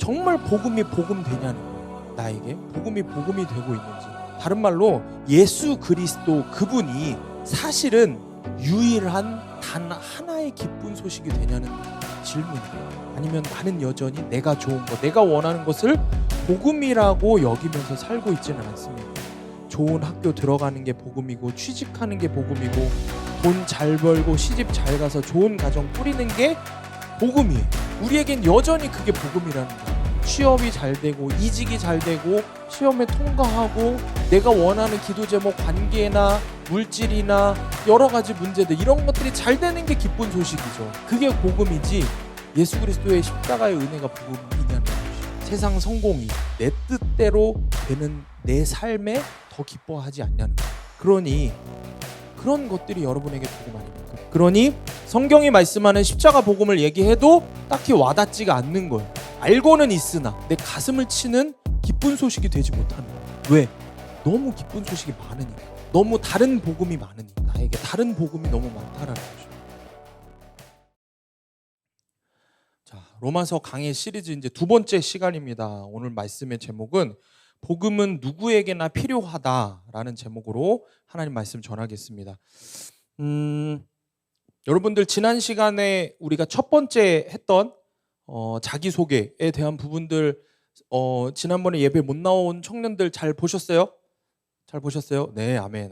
정말 복음이 복음되냐는 거예요. 나에게 복음이 복음이 되고 있는지. 다른 말로 예수 그리스도 그분이 사실은 유일한 단 하나의 기쁜 소식이 되냐는 질문이에요. 아니면 나는 여전히 내가 좋은 것, 내가 원하는 것을 복음이라고 여기면서 살고 있지는 않습니다. 좋은 학교 들어가는 게 복음이고, 취직하는 게 복음이고, 돈 잘 벌고 시집 잘 가서 좋은 가정 꾸리는 게 복음이에요. 우리에겐 여전히 그게 복음이라는 거예요. 취업이 잘 되고, 이직이 잘 되고, 시험에 통과하고, 내가 원하는 기도 제목, 관계나 물질이나 여러 가지 문제들, 이런 것들이 잘 되는 게 기쁜 소식이죠. 그게 복음이지 예수 그리스도의 십자가의 은혜가 복음이냐는 것이죠. 세상 성공이 내 뜻대로 되는 내 삶에 더 기뻐하지 않냐는 거예요. 그러니 그런 것들이 여러분에게 복음 아닙니까? 그러니 성경이 말씀하는 십자가 복음을 얘기해도 딱히 와닿지가 않는 거예요. 알고는 있으나 내 가슴을 치는 기쁜 소식이 되지 못하는 거예요. 왜? 너무 기쁜 소식이 많으니까. 너무 다른 복음이 많으니까. 나에게 다른 복음이 너무 많다라는 거죠. 자, 로마서 강의 시리즈 이제 두 번째 시간입니다. 오늘 말씀의 제목은 복음은 누구에게나 필요하다라는 제목으로 하나님 말씀 전하겠습니다. 여러분들 지난 시간에 우리가 첫 번째 했던 자기소개에 대한 부분들 지난번에 예배 못 나온 청년들 잘 보셨어요? 잘 보셨어요? 네, 아멘.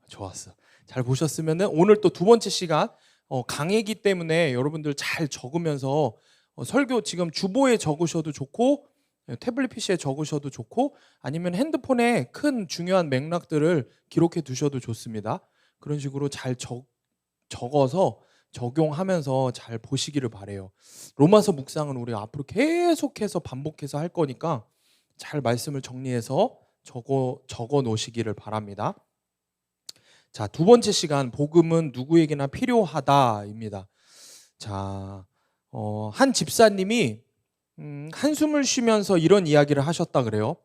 좋았어. 잘 보셨으면 오늘 또 두 번째 시간 강의이기 때문에 여러분들 잘 적으면서 설교 지금 주보에 적으셔도 좋고 태블릿 PC에 적으셔도 좋고 아니면 핸드폰에 큰 중요한 맥락들을 기록해 두셔도 좋습니다. 그런 식으로 잘 적어서 적용하면서 잘 보시기를 바라요. 로마서 묵상은 우리가 앞으로 계속해서 반복해서 할 거니까 잘 말씀을 정리해서 적어 놓으시기를 바랍니다. 자, 두 번째 시간 복음은 누구에게나 필요하다입니다. 자, 한 집사님이 한숨을 쉬면서 이런 이야기를 하셨다 그래요.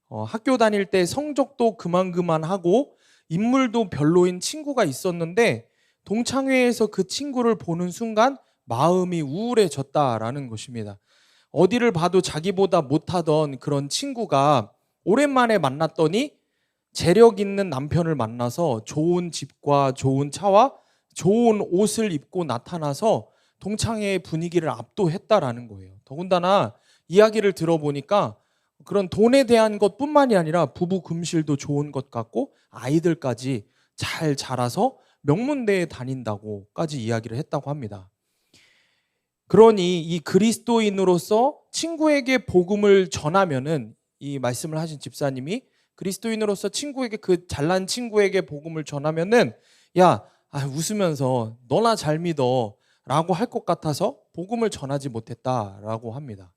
학교 다닐 때 성적도 그만하고 인물도 별로인 친구가 있었는데 동창회에서 그 친구를 보는 순간 마음이 우울해졌다라는 것입니다. 어디를 봐도 자기보다 못하던 그런 친구가 오랜만에 만났더니 재력 있는 남편을 만나서 좋은 집과 좋은 차와 좋은 옷을 입고 나타나서 동창회의 분위기를 압도했다라는 거예요. 더군다나 이야기를 들어보니까 그런 돈에 대한 것뿐만이 아니라 부부 금실도 좋은 것 같고 아이들까지 잘 자라서 명문대에 다닌다고까지 이야기를 했다고 합니다. 그러니 이 그리스도인으로서 친구에게 복음을 전하면은 이 말씀을 하신 집사님이 그리스도인으로서 친구에게 그 잘난 친구에게 복음을 전하면은 웃으면서 너나 잘 믿어 라고 할 것 같아서 복음을 전하지 못했다라고 합니다.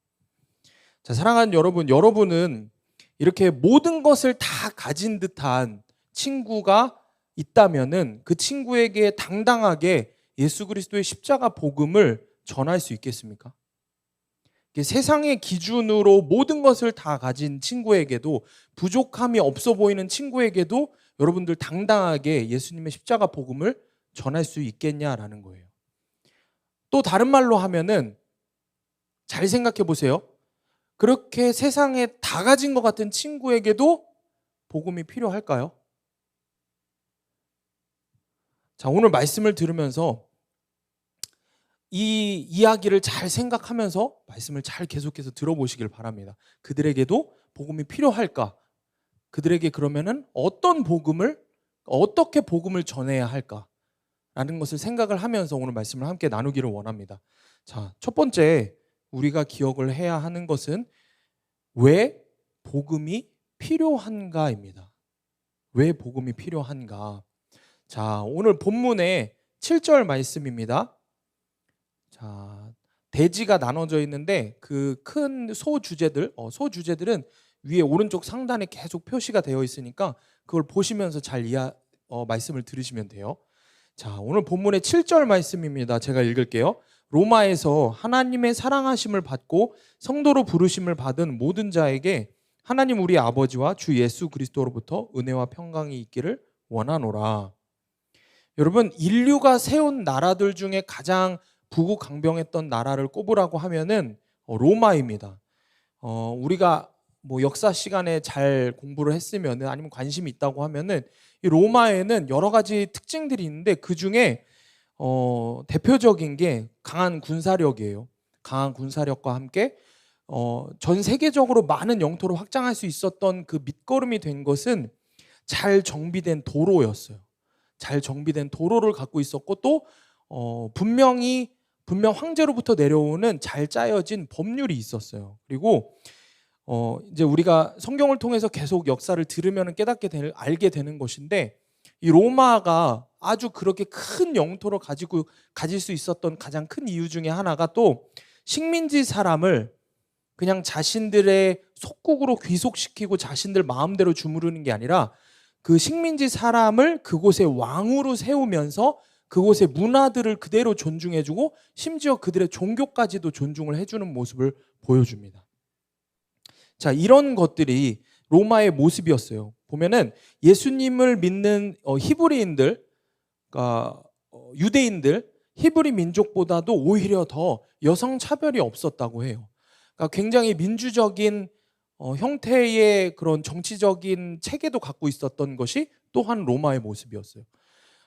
자, 사랑하는 여러분, 여러분은 이렇게 모든 것을 다 가진 듯한 친구가 있다면은 그 친구에게 당당하게 예수 그리스도의 십자가 복음을 전할 수 있겠습니까? 세상의 기준으로 모든 것을 다 가진 친구에게도 부족함이 없어 보이는 친구에게도 여러분들 당당하게 예수님의 십자가 복음을 전할 수 있겠냐라는 거예요. 또 다른 말로 하면은 잘 생각해 보세요. 그렇게 세상에 다 가진 것 같은 친구에게도 복음이 필요할까요? 자, 오늘 말씀을 들으면서 이 이야기를 잘 생각하면서 말씀을 잘 계속해서 들어보시길 바랍니다. 그들에게도 복음이 필요할까? 그들에게 그러면은 어떻게 복음을 전해야 할까? 라는 것을 생각을 하면서 오늘 말씀을 함께 나누기를 원합니다. 자, 첫 번째 우리가 기억을 해야 하는 것은 왜 복음이 필요한가입니다. 왜 복음이 필요한가? 자, 오늘 본문의 7절 말씀입니다. 자, 대지가 나눠져 있는데 그 큰 소주제들은 위에 오른쪽 상단에 계속 표시가 되어 있으니까 그걸 보시면서 잘 말씀을 들으시면 돼요. 자, 오늘 본문의 7절 말씀입니다. 제가 읽을게요. 로마에서 하나님의 사랑하심을 받고 성도로 부르심을 받은 모든 자에게 하나님 우리 아버지와 주 예수 그리스도로부터 은혜와 평강이 있기를 원하노라. 여러분, 인류가 세운 나라들 중에 가장 부국강병했던 나라를 꼽으라고 하면은 로마입니다. 우리가 뭐 역사 시간에 잘 공부를 했으면은 아니면 관심이 있다고 하면은 이 로마에는 여러 가지 특징들이 있는데 그 중에 대표적인 게 강한 군사력이에요. 강한 군사력과 함께 전 세계적으로 많은 영토를 확장할 수 있었던 그 밑거름이 된 것은 잘 정비된 도로였어요. 잘 정비된 도로를 갖고 있었고 또 분명 황제로부터 내려오는 잘 짜여진 법률이 있었어요. 그리고 이제 우리가 성경을 통해서 계속 역사를 들으면 알게 되는 것인데 이 로마가 아주 그렇게 큰 영토를 가질 수 있었던 가장 큰 이유 중에 하나가 또 식민지 사람을 그냥 자신들의 속국으로 귀속시키고 자신들 마음대로 주무르는 게 아니라 그 식민지 사람을 그곳의 왕으로 세우면서 그곳의 문화들을 그대로 존중해주고 심지어 그들의 종교까지도 존중을 해주는 모습을 보여줍니다. 자, 이런 것들이 로마의 모습이었어요. 보면은 예수님을 믿는 히브리인들, 그러니까 유대인들, 히브리 민족보다도 오히려 더 여성 차별이 없었다고 해요. 그러니까 굉장히 민주적인 형태의 그런 정치적인 체계도 갖고 있었던 것이 또한 로마의 모습이었어요.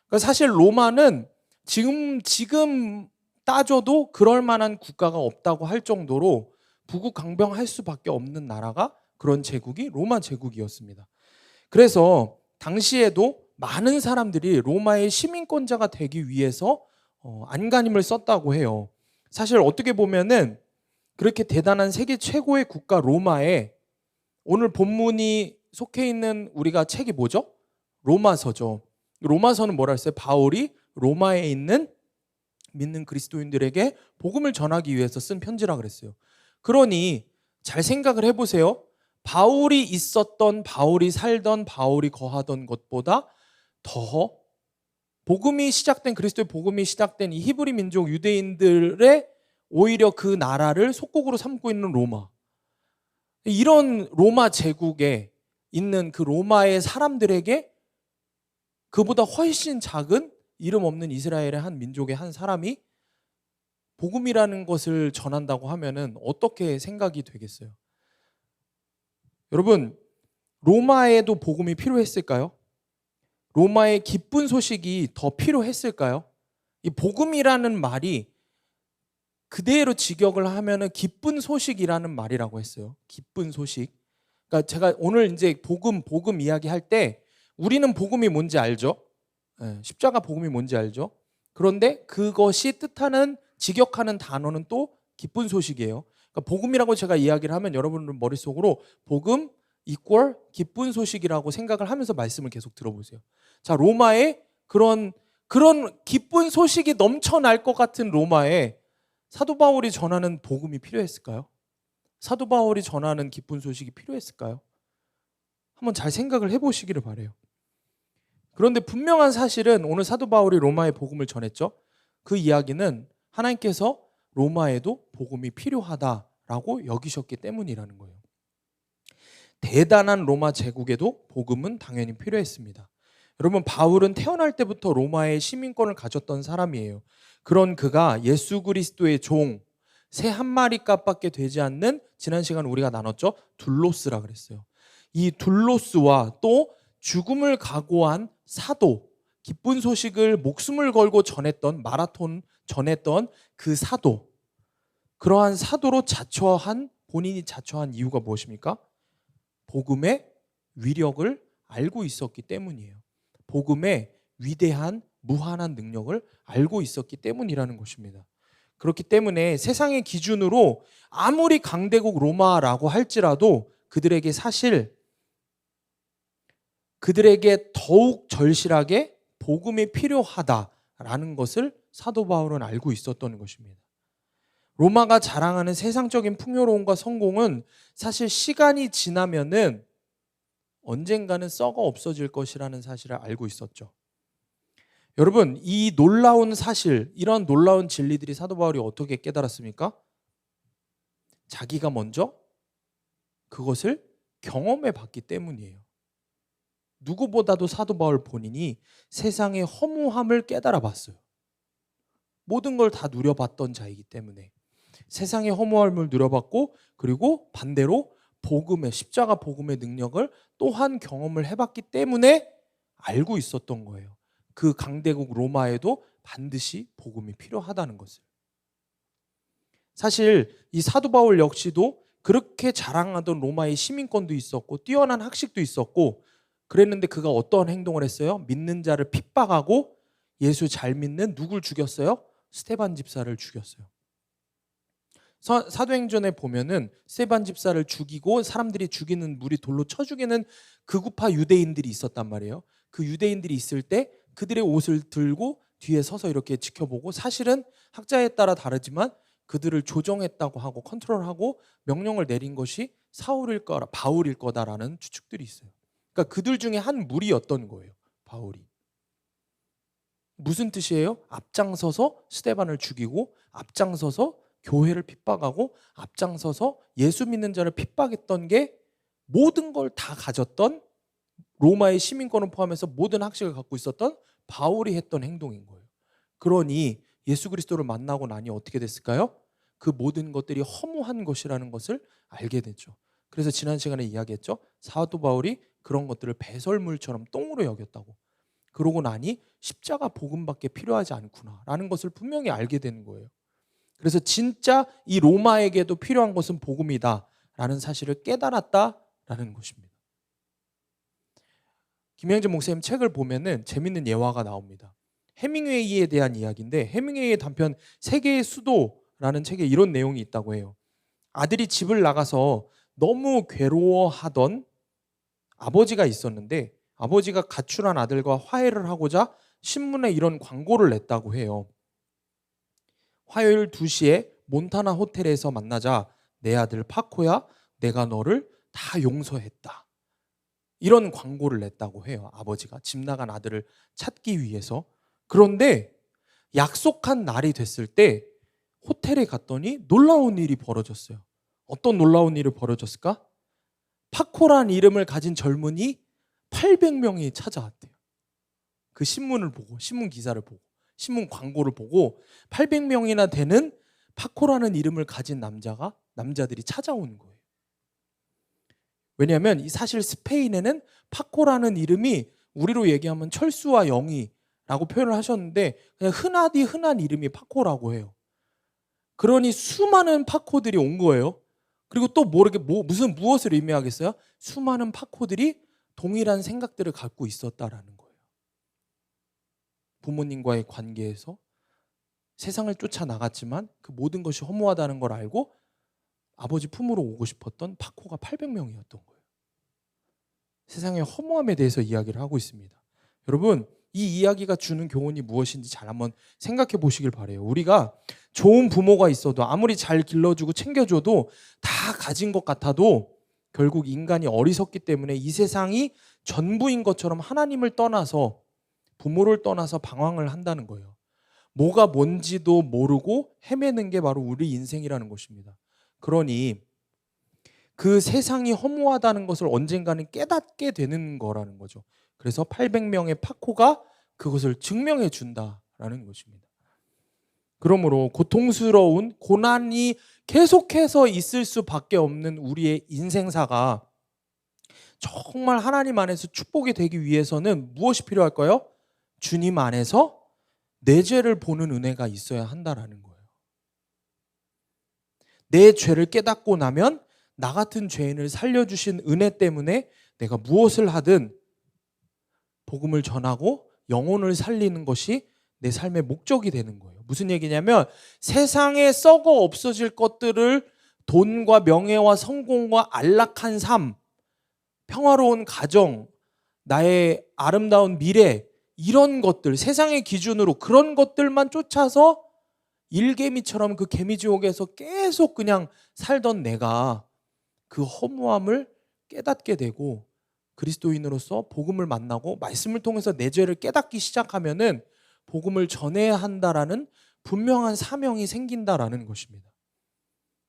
그러니까 사실 로마는 지금 따져도 그럴 만한 국가가 없다고 할 정도로 부국강병할 수밖에 없는 나라가 그런 제국이 로마 제국이었습니다. 그래서 당시에도 많은 사람들이 로마의 시민권자가 되기 위해서 안간힘을 썼다고 해요. 사실 어떻게 보면은 그렇게 대단한 세계 최고의 국가 로마에 오늘 본문이 속해 있는 우리가 책이 뭐죠? 로마서죠. 로마서는 뭐라 했어요? 바울이 로마에 있는 믿는 그리스도인들에게 복음을 전하기 위해서 쓴 편지라 그랬어요. 그러니 잘 생각을 해보세요. 바울이 있었던, 바울이 살던, 바울이 거하던 것보다 더 그리스도의 복음이 시작된 이 히브리 민족 유대인들의 오히려 그 나라를 속국으로 삼고 있는 로마. 이런 로마 제국에 있는 그 로마의 사람들에게 그보다 훨씬 작은 이름 없는 이스라엘의 한 민족의 한 사람이 복음이라는 것을 전한다고 하면은 어떻게 생각이 되겠어요? 여러분, 로마에도 복음이 필요했을까요? 로마의 기쁜 소식이 더 필요했을까요? 이 복음이라는 말이 그대로 직역을 하면은 기쁜 소식이라는 말이라고 했어요. 기쁜 소식. 그러니까 제가 오늘 이제 복음 이야기할 때 우리는 복음이 뭔지 알죠? 십자가 복음이 뭔지 알죠? 그런데 그것이 뜻하는 직역하는 단어는 또 기쁜 소식이에요. 그러니까 복음이라고 제가 이야기를 하면 여러분들 머릿속으로 복음 이퀄 기쁜 소식이라고 생각을 하면서 말씀을 계속 들어보세요. 자, 로마에 그런 기쁜 소식이 넘쳐날 것 같은 로마에 사도 바울이 전하는 복음이 필요했을까요? 사도 바울이 전하는 기쁜 소식이 필요했을까요? 한번 잘 생각을 해보시기를 바라요. 그런데 분명한 사실은 오늘 사도 바울이 로마에 복음을 전했죠. 그 이야기는 하나님께서 로마에도 복음이 필요하다라고 여기셨기 때문이라는 거예요. 대단한 로마 제국에도 복음은 당연히 필요했습니다. 여러분, 바울은 태어날 때부터 로마의 시민권을 가졌던 사람이에요. 그런 그가 예수 그리스도의 종, 새 한 마리 값밖에 되지 않는, 지난 시간 우리가 나눴죠? 둘로스라 그랬어요. 이 둘로스와 또 죽음을 각오한 사도, 기쁜 소식을 목숨을 걸고 전했던, 마라톤 전했던 그 사도, 그러한 사도로 본인이 자처한 이유가 무엇입니까? 복음의 위력을 알고 있었기 때문이에요. 복음의 위대한 무한한 능력을 알고 있었기 때문이라는 것입니다. 그렇기 때문에 세상의 기준으로 아무리 강대국 로마라고 할지라도 그들에게 더욱 절실하게 복음이 필요하다라는 것을 사도 바울은 알고 있었던 것입니다. 로마가 자랑하는 세상적인 풍요로움과 성공은 사실 시간이 지나면은 언젠가는 썩어 없어질 것이라는 사실을 알고 있었죠. 여러분, 이 놀라운 사실, 이런 놀라운 진리들이 사도 바울이 어떻게 깨달았습니까? 자기가 먼저 그것을 경험해 봤기 때문이에요. 누구보다도 사도 바울 본인이 세상의 허무함을 깨달아 봤어요. 모든 걸 다 누려봤던 자이기 때문에. 세상의 허무함을 누려봤고 그리고 반대로 복음의 십자가 복음의 능력을 또한 경험을 해봤기 때문에 알고 있었던 거예요. 그 강대국 로마에도 반드시 복음이 필요하다는 것을. 사실 이 사도 바울 역시도 그렇게 자랑하던 로마의 시민권도 있었고 뛰어난 학식도 있었고 그랬는데 그가 어떠한 행동을 했어요? 믿는 자를 핍박하고 예수 잘 믿는 누굴 죽였어요? 스데반 집사를 죽였어요. 사도행전에 보면은 스데반 집사를 죽이고 사람들이 죽이는 무리 돌로 쳐 죽이는 극우파 유대인들이 있었단 말이에요. 그 유대인들이 있을 때 그들의 옷을 들고 뒤에 서서 이렇게 지켜보고 사실은 학자에 따라 다르지만 그들을 조정했다고 하고 컨트롤하고 명령을 내린 것이 사울일 거라 바울일 거다라는 추측들이 있어요. 그러니까 그들 중에 한 무리였던 거예요. 바울이. 무슨 뜻이에요? 앞장서서 스데반을 죽이고 앞장서서 교회를 핍박하고 앞장서서 예수 믿는 자를 핍박했던 게 모든 걸 다 가졌던 로마의 시민권을 포함해서 모든 학식을 갖고 있었던 바울이 했던 행동인 거예요. 그러니 예수 그리스도를 만나고 나니 어떻게 됐을까요? 그 모든 것들이 허무한 것이라는 것을 알게 됐죠. 그래서 지난 시간에 이야기했죠. 사도 바울이 그런 것들을 배설물처럼 똥으로 여겼다고. 그러고 나니 십자가 복음밖에 필요하지 않구나라는 것을 분명히 알게 되는 거예요. 그래서 진짜 이 로마에게도 필요한 것은 복음이다라는 사실을 깨달았다라는 것입니다. 김영재 목사님 책을 보면은 재밌는 예화가 나옵니다. 해밍웨이에 대한 이야기인데 해밍웨이의 단편 세계의 수도라는 책에 이런 내용이 있다고 해요. 아들이 집을 나가서 너무 괴로워하던 아버지가 있었는데 아버지가 가출한 아들과 화해를 하고자 신문에 이런 광고를 냈다고 해요. 화요일 2시에 몬타나 호텔에서 만나자. 내 아들 파코야, 내가 너를 다 용서했다. 이런 광고를 냈다고 해요. 아버지가 집 나간 아들을 찾기 위해서. 그런데 약속한 날이 됐을 때 호텔에 갔더니 놀라운 일이 벌어졌어요. 어떤 놀라운 일이 벌어졌을까? 파코란 이름을 가진 젊은이 800명이 찾아왔대요. 그 신문을 보고, 신문 기사를 보고, 신문 광고를 보고 800명이나 되는 파코라는 이름을 가진 남자들이 찾아오는 거예요. 왜냐하면 사실 스페인에는 파코라는 이름이 우리로 얘기하면 철수와 영희라고 표현을 하셨는데 그냥 흔한 이름이 파코라고 해요. 그러니 수많은 파코들이 온 거예요. 그리고 또 무엇을 의미하겠어요? 수많은 파코들이 동일한 생각들을 갖고 있었다라는 거예요. 부모님과의 관계에서 세상을 쫓아나갔지만 그 모든 것이 허무하다는 걸 알고 아버지 품으로 오고 싶었던 파코가 800명이었던 거예요. 세상의 허무함에 대해서 이야기를 하고 있습니다. 여러분, 이 이야기가 주는 교훈이 무엇인지 잘 한번 생각해 보시길 바라요. 우리가 좋은 부모가 있어도 아무리 잘 길러주고 챙겨줘도 다 가진 것 같아도 결국 인간이 어리석기 때문에 이 세상이 전부인 것처럼 하나님을 떠나서 부모를 떠나서 방황을 한다는 거예요. 뭐가 뭔지도 모르고 헤매는 게 바로 우리 인생이라는 것입니다. 그러니 그 세상이 허무하다는 것을 언젠가는 깨닫게 되는 거라는 거죠. 그래서 800명의 파코가 그것을 증명해 준다라는 것입니다. 그러므로 고통스러운 고난이 계속해서 있을 수밖에 없는 우리의 인생사가 정말 하나님 안에서 축복이 되기 위해서는 무엇이 필요할까요? 주님 안에서 내 죄를 보는 은혜가 있어야 한다라는 거예요. 내 죄를 깨닫고 나면 나 같은 죄인을 살려주신 은혜 때문에 내가 무엇을 하든 복음을 전하고 영혼을 살리는 것이 내 삶의 목적이 되는 거예요. 무슨 얘기냐면 세상에 썩어 없어질 것들을 돈과 명예와 성공과 안락한 삶, 평화로운 가정, 나의 아름다운 미래 이런 것들, 세상의 기준으로 그런 것들만 쫓아서 일개미처럼 그 개미지옥에서 계속 그냥 살던 내가 그 허무함을 깨닫게 되고 그리스도인으로서 복음을 만나고 말씀을 통해서 내 죄를 깨닫기 시작하면은 복음을 전해야 한다라는 분명한 사명이 생긴다라는 것입니다.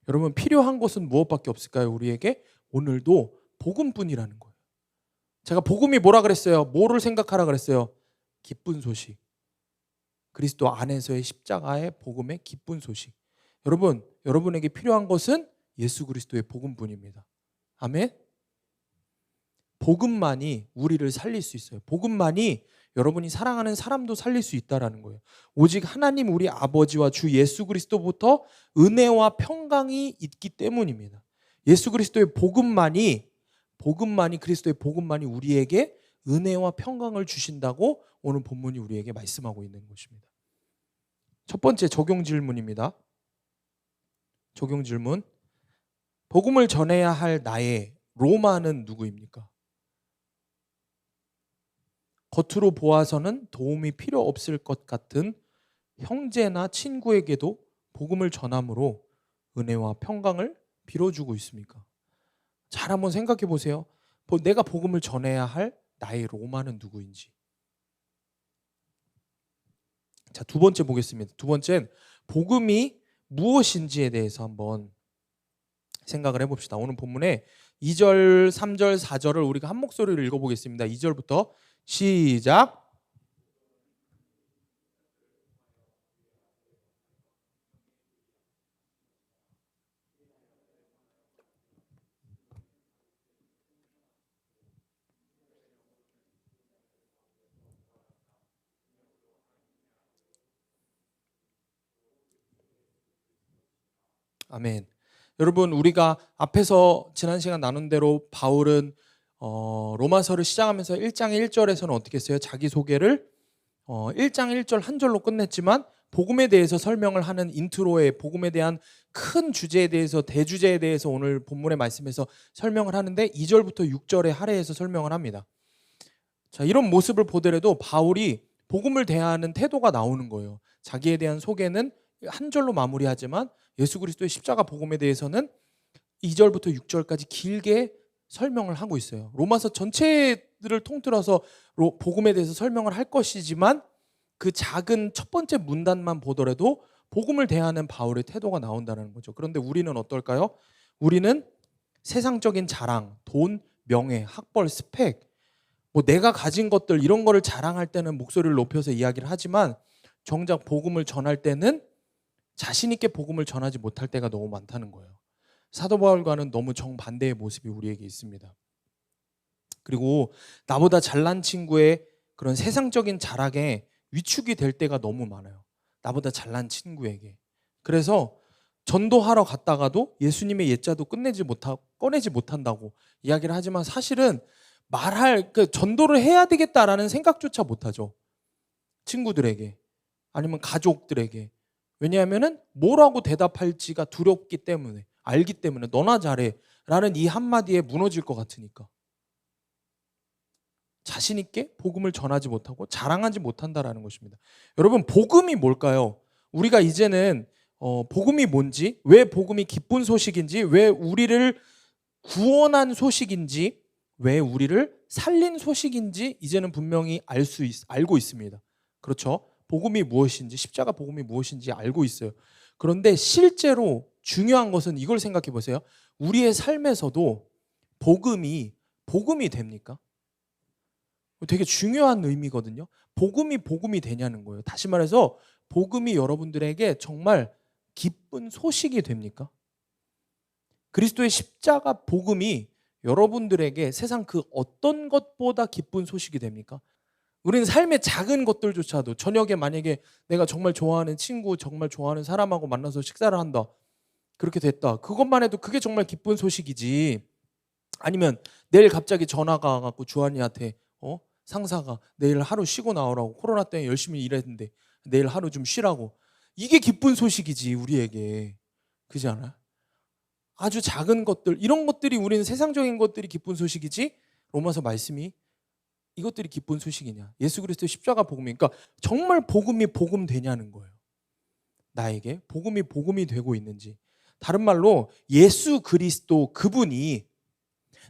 여러분, 필요한 것은 무엇밖에 없을까요? 우리에게 오늘도 복음뿐이라는 거예요. 제가 복음이 뭐라 그랬어요? 뭐를 생각하라 그랬어요? 기쁜 소식. 그리스도 안에서의 십자가의 복음의 기쁜 소식. 여러분, 여러분에게 필요한 것은 예수 그리스도의 복음뿐입니다. 아멘. 복음만이 우리를 살릴 수 있어요. 복음만이 여러분이 사랑하는 사람도 살릴 수 있다라는 거예요. 오직 하나님 우리 아버지와 주 예수 그리스도부터 은혜와 평강이 있기 때문입니다. 예수 그리스도의 복음만이 그리스도의 복음만이 우리에게 은혜와 평강을 주신다고 오늘 본문이 우리에게 말씀하고 있는 것입니다. 첫 번째 적용 질문입니다. 적용 질문. 복음을 전해야 할 나의 로마는 누구입니까? 겉으로 보아서는 도움이 필요 없을 것 같은 형제나 친구에게도 복음을 전함으로 은혜와 평강을 빌어주고 있습니까? 잘 한번 생각해 보세요. 내가 복음을 전해야 할 나의 로마는 누구인지. 자, 두 번째 보겠습니다. 두 번째는 복음이 무엇인지에 대해서 한번 생각을 해봅시다. 오늘 본문에 2절, 3절, 4절을 우리가 한 목소리로 읽어보겠습니다. 2절부터 시작. 아멘. 여러분, 우리가 앞에서 지난 시간 나눈 대로 바울은 로마서를 시작하면서 1장 1절에서는 어떻게 했어요? 자기소개를 1장 1절 한 절로 끝냈지만 복음에 대해서 설명을 하는 인트로에 복음에 대한 큰 주제에 대해서, 대주제에 대해서 오늘 본문의 말씀에서 설명을 하는데 2절부터 6절에 할애해서 설명을 합니다. 자, 이런 모습을 보더라도 바울이 복음을 대하는 태도가 나오는 거예요. 자기에 대한 소개는 한 절로 마무리하지만 예수 그리스도의 십자가 복음에 대해서는 2절부터 6절까지 길게 설명을 하고 있어요. 로마서 전체를 통틀어서 복음에 대해서 설명을 할 것이지만 그 작은 첫 번째 문단만 보더라도 복음을 대하는 바울의 태도가 나온다는 거죠. 그런데 우리는 어떨까요? 우리는 세상적인 자랑, 돈, 명예, 학벌, 스펙, 내가 가진 것들 이런 거를 자랑할 때는 목소리를 높여서 이야기를 하지만 정작 복음을 전할 때는 자신 있게 복음을 전하지 못할 때가 너무 많다는 거예요. 사도 바울과는 너무 정반대의 모습이 우리에게 있습니다. 그리고 나보다 잘난 친구의 그런 세상적인 자랑에 위축이 될 때가 너무 많아요. 나보다 잘난 친구에게. 그래서 전도하러 갔다가도 예수님의 옛자도 꺼내지 못한다고 이야기를 하지만 사실은 전도를 해야 되겠다라는 생각조차 못하죠. 친구들에게 아니면 가족들에게. 왜냐하면 뭐라고 대답할지가 두렵기 때문에, 알기 때문에 너나 잘해 라는 이 한마디에 무너질 것 같으니까. 자신 있게 복음을 전하지 못하고 자랑하지 못한다라는 것입니다. 여러분, 복음이 뭘까요? 우리가 이제는 복음이 뭔지, 왜 복음이 기쁜 소식인지, 왜 우리를 구원한 소식인지, 왜 우리를 살린 소식인지 이제는 분명히 알고 있습니다. 그렇죠? 복음이 무엇인지, 십자가 복음이 무엇인지 알고 있어요. 그런데 실제로 중요한 것은 이걸 생각해 보세요. 우리의 삶에서도 복음이 됩니까? 되게 중요한 의미거든요. 복음이 되냐는 거예요. 다시 말해서 복음이 여러분들에게 정말 기쁜 소식이 됩니까? 그리스도의 십자가 복음이 여러분들에게 세상 그 어떤 것보다 기쁜 소식이 됩니까? 우리는 삶의 작은 것들조차도 저녁에 만약에 내가 정말 좋아하는 친구, 정말 좋아하는 사람하고 만나서 식사를 한다. 그렇게 됐다. 그것만 해도 그게 정말 기쁜 소식이지. 아니면 내일 갑자기 전화가 와갖고 주한이한테 상사가 내일 하루 쉬고 나오라고, 코로나 때문에 열심히 일했는데 내일 하루 좀 쉬라고. 이게 기쁜 소식이지 우리에게. 그렇지 않아요? 아주 작은 것들, 이런 것들이 우리는 세상적인 것들이 기쁜 소식이지 로마서 말씀이 이것들이 기쁜 소식이냐. 예수 그리스도의 십자가 복음이, 그러니까 정말 복음이 복음 되냐는 거예요. 나에게 복음이 되고 있는지. 다른 말로 예수 그리스도 그분이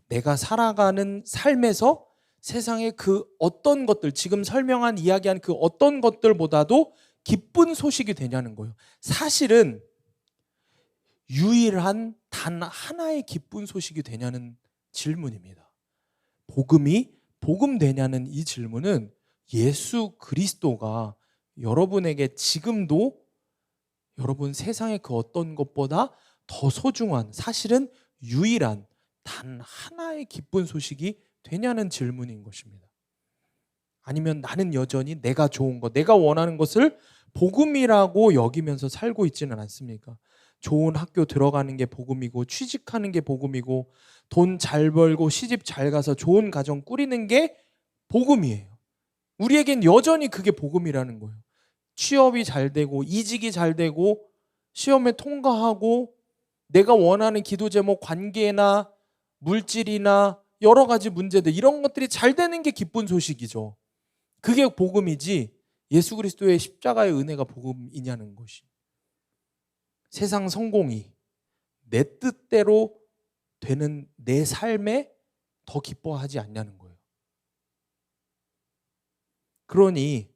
내가 살아가는 삶에서 세상의 그 어떤 것들, 지금 설명한 이야기한 그 어떤 것들보다도 기쁜 소식이 되냐는 거예요. 사실은 유일한 단 하나의 기쁜 소식이 되냐는 질문입니다. 복음이 복음 되냐는 이 질문은 예수 그리스도가 여러분에게 지금도 여러분, 세상의 그 어떤 것보다 더 소중한, 사실은 유일한 단 하나의 기쁜 소식이 되냐는 질문인 것입니다. 아니면 나는 여전히 내가 좋은 것, 내가 원하는 것을 복음이라고 여기면서 살고 있지는 않습니까? 좋은 학교 들어가는 게 복음이고, 취직하는 게 복음이고, 돈 잘 벌고 시집 잘 가서 좋은 가정 꾸리는 게 복음이에요. 우리에겐 여전히 그게 복음이라는 거예요. 취업이 잘 되고, 이직이 잘 되고, 시험에 통과하고, 내가 원하는 기도 제목, 관계나 물질이나 여러 가지 문제들, 이런 것들이 잘 되는 게 기쁜 소식이죠. 그게 복음이지 예수 그리스도의 십자가의 은혜가 복음이냐는 것이. 세상 성공이 내 뜻대로 되는 내 삶에 더 기뻐하지 않냐는 거예요. 그러니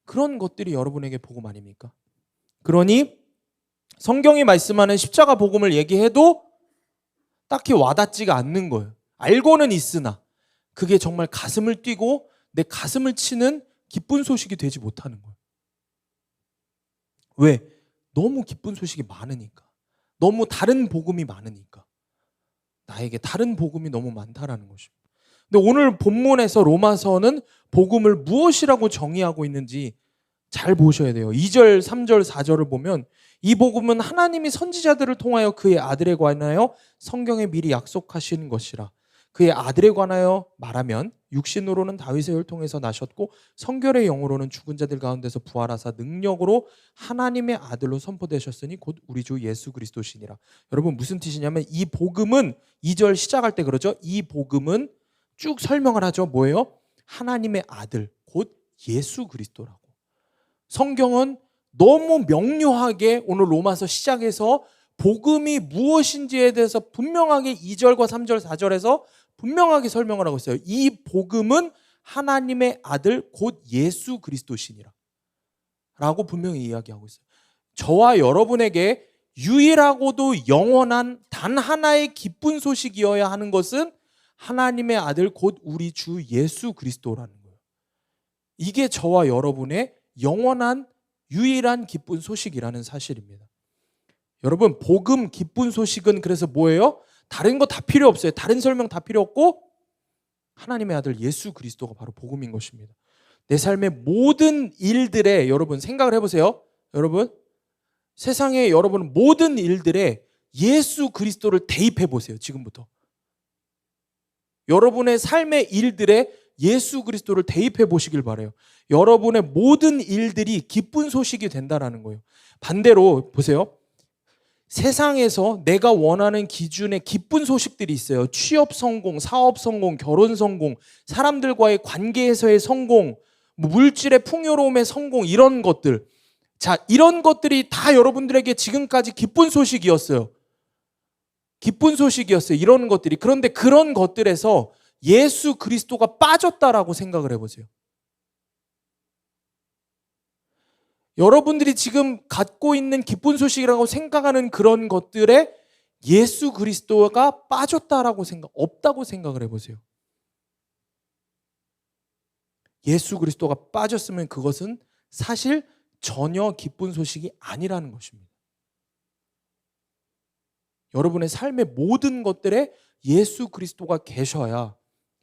그런 것들이 여러분에게 복음 아닙니까? 그러니 성경이 말씀하는 십자가 복음을 얘기해도 딱히 와닿지가 않는 거예요. 알고는 있으나 그게 정말 가슴을 뛰고 내 가슴을 치는 기쁜 소식이 되지 못하는 거예요. 왜? 너무 기쁜 소식이 많으니까. 너무 다른 복음이 많으니까. 나에게 다른 복음이 너무 많다라는 것입니다. 근데 오늘 본문에서 로마서는 복음을 무엇이라고 정의하고 있는지 잘 보셔야 돼요. 2절, 3절, 4절을 보면 이 복음은 하나님이 선지자들을 통하여 그의 아들에 관하여 성경에 미리 약속하신 것이라. 그의 아들에 관하여 말하면 육신으로는 다윗의 혈통에서 나셨고 성결의 영으로는 죽은 자들 가운데서 부활하사 능력으로 하나님의 아들로 선포되셨으니 곧 우리 주 예수 그리스도시니라. 여러분, 무슨 뜻이냐면 이 복음은 2절 시작할 때 그러죠. 이 복음은 쭉 설명을 하죠. 뭐예요? 하나님의 아들, 곧 예수 그리스도라고. 성경은 너무 명료하게 오늘 로마서 시작해서 복음이 무엇인지에 대해서 분명하게 2절과 3절, 4절에서 분명하게 설명을 하고 있어요. 이 복음은 하나님의 아들 곧 예수 그리스도시니라 라고 분명히 이야기하고 있어요. 저와 여러분에게 유일하고도 영원한 단 하나의 기쁜 소식이어야 하는 것은 하나님의 아들 곧 우리 주 예수 그리스도라는 거예요. 이게 저와 여러분의 영원한 유일한 기쁜 소식이라는 사실입니다. 여러분, 복음 기쁜 소식은 그래서 뭐예요? 다른 거 다 필요 없어요. 다른 설명 다 필요 없고 하나님의 아들 예수 그리스도가 바로 복음인 것입니다. 내 삶의 모든 일들에 여러분 생각을 해보세요. 여러분, 세상에 여러분 모든 일들에 예수 그리스도를 대입해 보세요. 지금부터. 여러분의 삶의 일들에 예수 그리스도를 대입해 보시길 바라요. 여러분의 모든 일들이 기쁜 소식이 된다라는 거예요. 반대로 보세요. 세상에서 내가 원하는 기준의 기쁜 소식들이 있어요. 취업 성공, 사업 성공, 결혼 성공, 사람들과의 관계에서의 성공, 물질의 풍요로움의 성공, 이런 것들. 자, 이런 것들이 다 여러분들에게 지금까지 기쁜 소식이었어요. 기쁜 소식이었어요. 이런 것들이. 그런데 그런 것들에서 예수 그리스도가 빠졌다라고 생각을 해보세요. 여러분들이 지금 갖고 있는 기쁜 소식이라고 생각하는 그런 것들에 예수 그리스도가 빠졌다라고 없다고 생각을 해보세요. 예수 그리스도가 빠졌으면 그것은 사실 전혀 기쁜 소식이 아니라는 것입니다. 여러분의 삶의 모든 것들에 예수 그리스도가 계셔야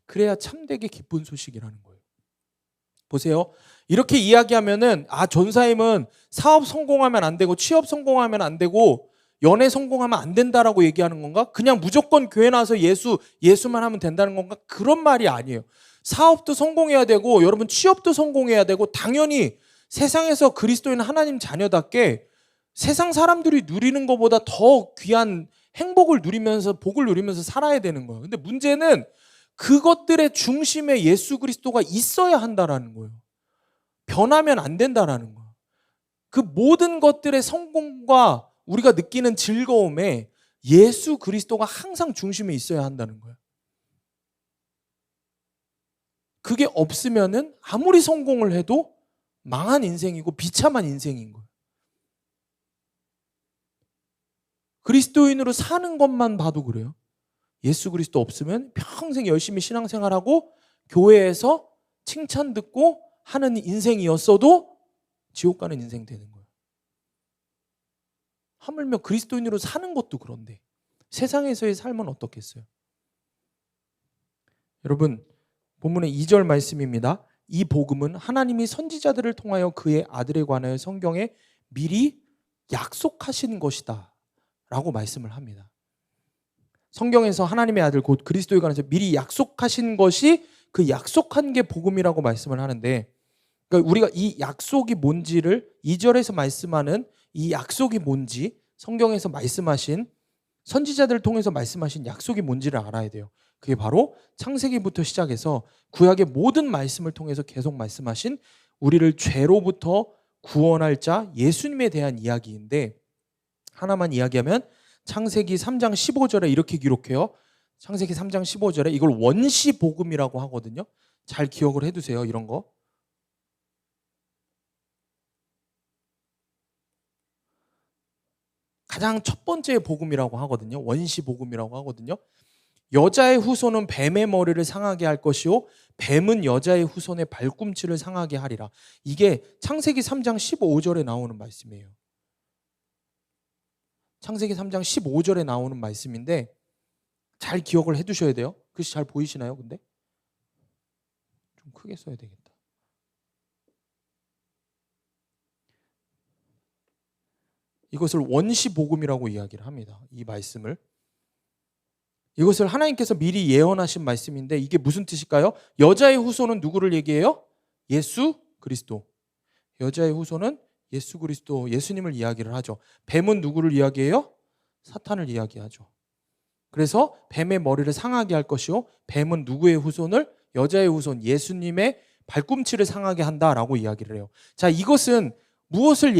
그래야 참되게 기쁜 소식이라는 거예요. 보세요. 이렇게 이야기하면은 전사님은 사업 성공하면 안 되고 취업 성공하면 안 되고 연애 성공하면 안 된다라고 얘기하는 건가? 그냥 무조건 교회 나와서 예수만 하면 된다는 건가? 그런 말이 아니에요. 사업도 성공해야 되고 여러분 취업도 성공해야 되고 당연히 세상에서 그리스도인 하나님 자녀답게 세상 사람들이 누리는 것보다 더 귀한 행복을 누리면서 복을 누리면서 살아야 되는 거예요. 근데 문제는 그것들의 중심에 예수 그리스도가 있어야 한다라는 거예요. 변하면 안 된다라는 거예요. 그 모든 것들의 성공과 우리가 느끼는 즐거움에 예수 그리스도가 항상 중심에 있어야 한다는 거예요. 그게 없으면은 아무리 성공을 해도 망한 인생이고 비참한 인생인 거예요. 그리스도인으로 사는 것만 봐도 그래요. 예수 그리스도 없으면 평생 열심히 신앙생활하고 교회에서 칭찬 듣고 하는 인생이었어도 지옥 가는 인생 되는 거예요. 하물며 그리스도인으로 사는 것도 그런데 세상에서의 삶은 어떻겠어요? 여러분, 본문의 2절 말씀입니다. 이 복음은 하나님이 선지자들을 통하여 그의 아들에 관하여 성경에 미리 약속하신 것이다 라고 말씀을 합니다. 성경에서 하나님의 아들 곧 그리스도에 관해서 미리 약속하신 것이 그 약속한 게 복음이라고 말씀을 하는데, 그러니까 우리가 이 약속이 뭔지를 2절에서 말씀하는 이 약속이 뭔지, 성경에서 말씀하신 선지자들을 통해서 말씀하신 약속이 뭔지를 알아야 돼요. 그게 바로 창세기부터 시작해서 구약의 모든 말씀을 통해서 계속 말씀하신 우리를 죄로부터 구원할 자 예수님에 대한 이야기인데, 하나만 이야기하면 창세기 3장 15절에 이렇게 기록해요. 창세기 3장 15절에 이걸 원시 복음이라고 하거든요. 잘 기억을 해두세요. 이런 거. 가장 첫 번째 복음이라고 하거든요. 원시 복음이라고 하거든요. 여자의 후손은 뱀의 머리를 상하게 할 것이요 뱀은 여자의 후손의 발꿈치를 상하게 하리라. 이게 창세기 3장 15절에 나오는 말씀이에요. 창세기 3장 15절에 나오는 말씀인데 잘 기억을 해두셔야 돼요. 글씨 잘 보이시나요? 근데 좀 크게 써야 되겠다. 이것을 원시 복음이라고 이야기를 합니다. 이 말씀을. 이것을 하나님께서 미리 예언하신 말씀인데 이게 무슨 뜻일까요? 여자의 후손은 누구를 얘기해요? 예수 그리스도. 여자의 후손은 예수 그리스도, 예수님을 이야기를 하죠. 뱀은 누구를 이야기해요? 사탄을 이야기하죠. 그래서 뱀의 머리를 상하게 할 것이요 뱀은 누구의 후손을? 여자의 후손 예수님의 발꿈치를 상하게 한다라고 이야기를 해요. 자, 이것은 무엇을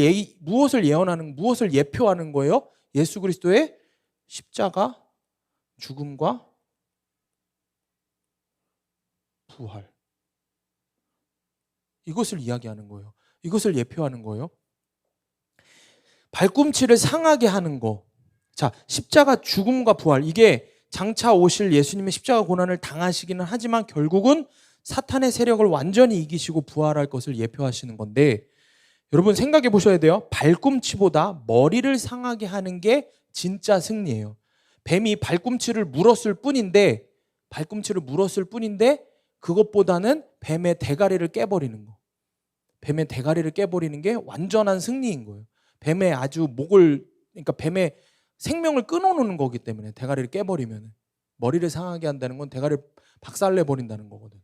예언하는, 무엇을 예표하는 거예요? 예수 그리스도의 십자가, 죽음과 부활. 이것을 이야기하는 거예요. 이것을 예표하는 거예요. 발꿈치를 상하게 하는 거. 자, 십자가, 죽음과 부활. 이게 장차 오실 예수님의 십자가 고난을 당하시기는 하지만 결국은 사탄의 세력을 완전히 이기시고 부활할 것을 예표하시는 건데, 여러분 생각해 보셔야 돼요. 발꿈치보다 머리를 상하게 하는 게 진짜 승리예요. 뱀이 발꿈치를 물었을 뿐인데 그것보다는 뱀의 대가리를 깨버리는 거. 뱀의 대가리를 깨버리는 게 완전한 승리인 거예요. 뱀의 그러니까 뱀의 생명을 끊어놓는 거기 때문에 대가리를 깨버리면, 머리를 상하게 한다는 건 대가리를 박살내버린다는 거거든.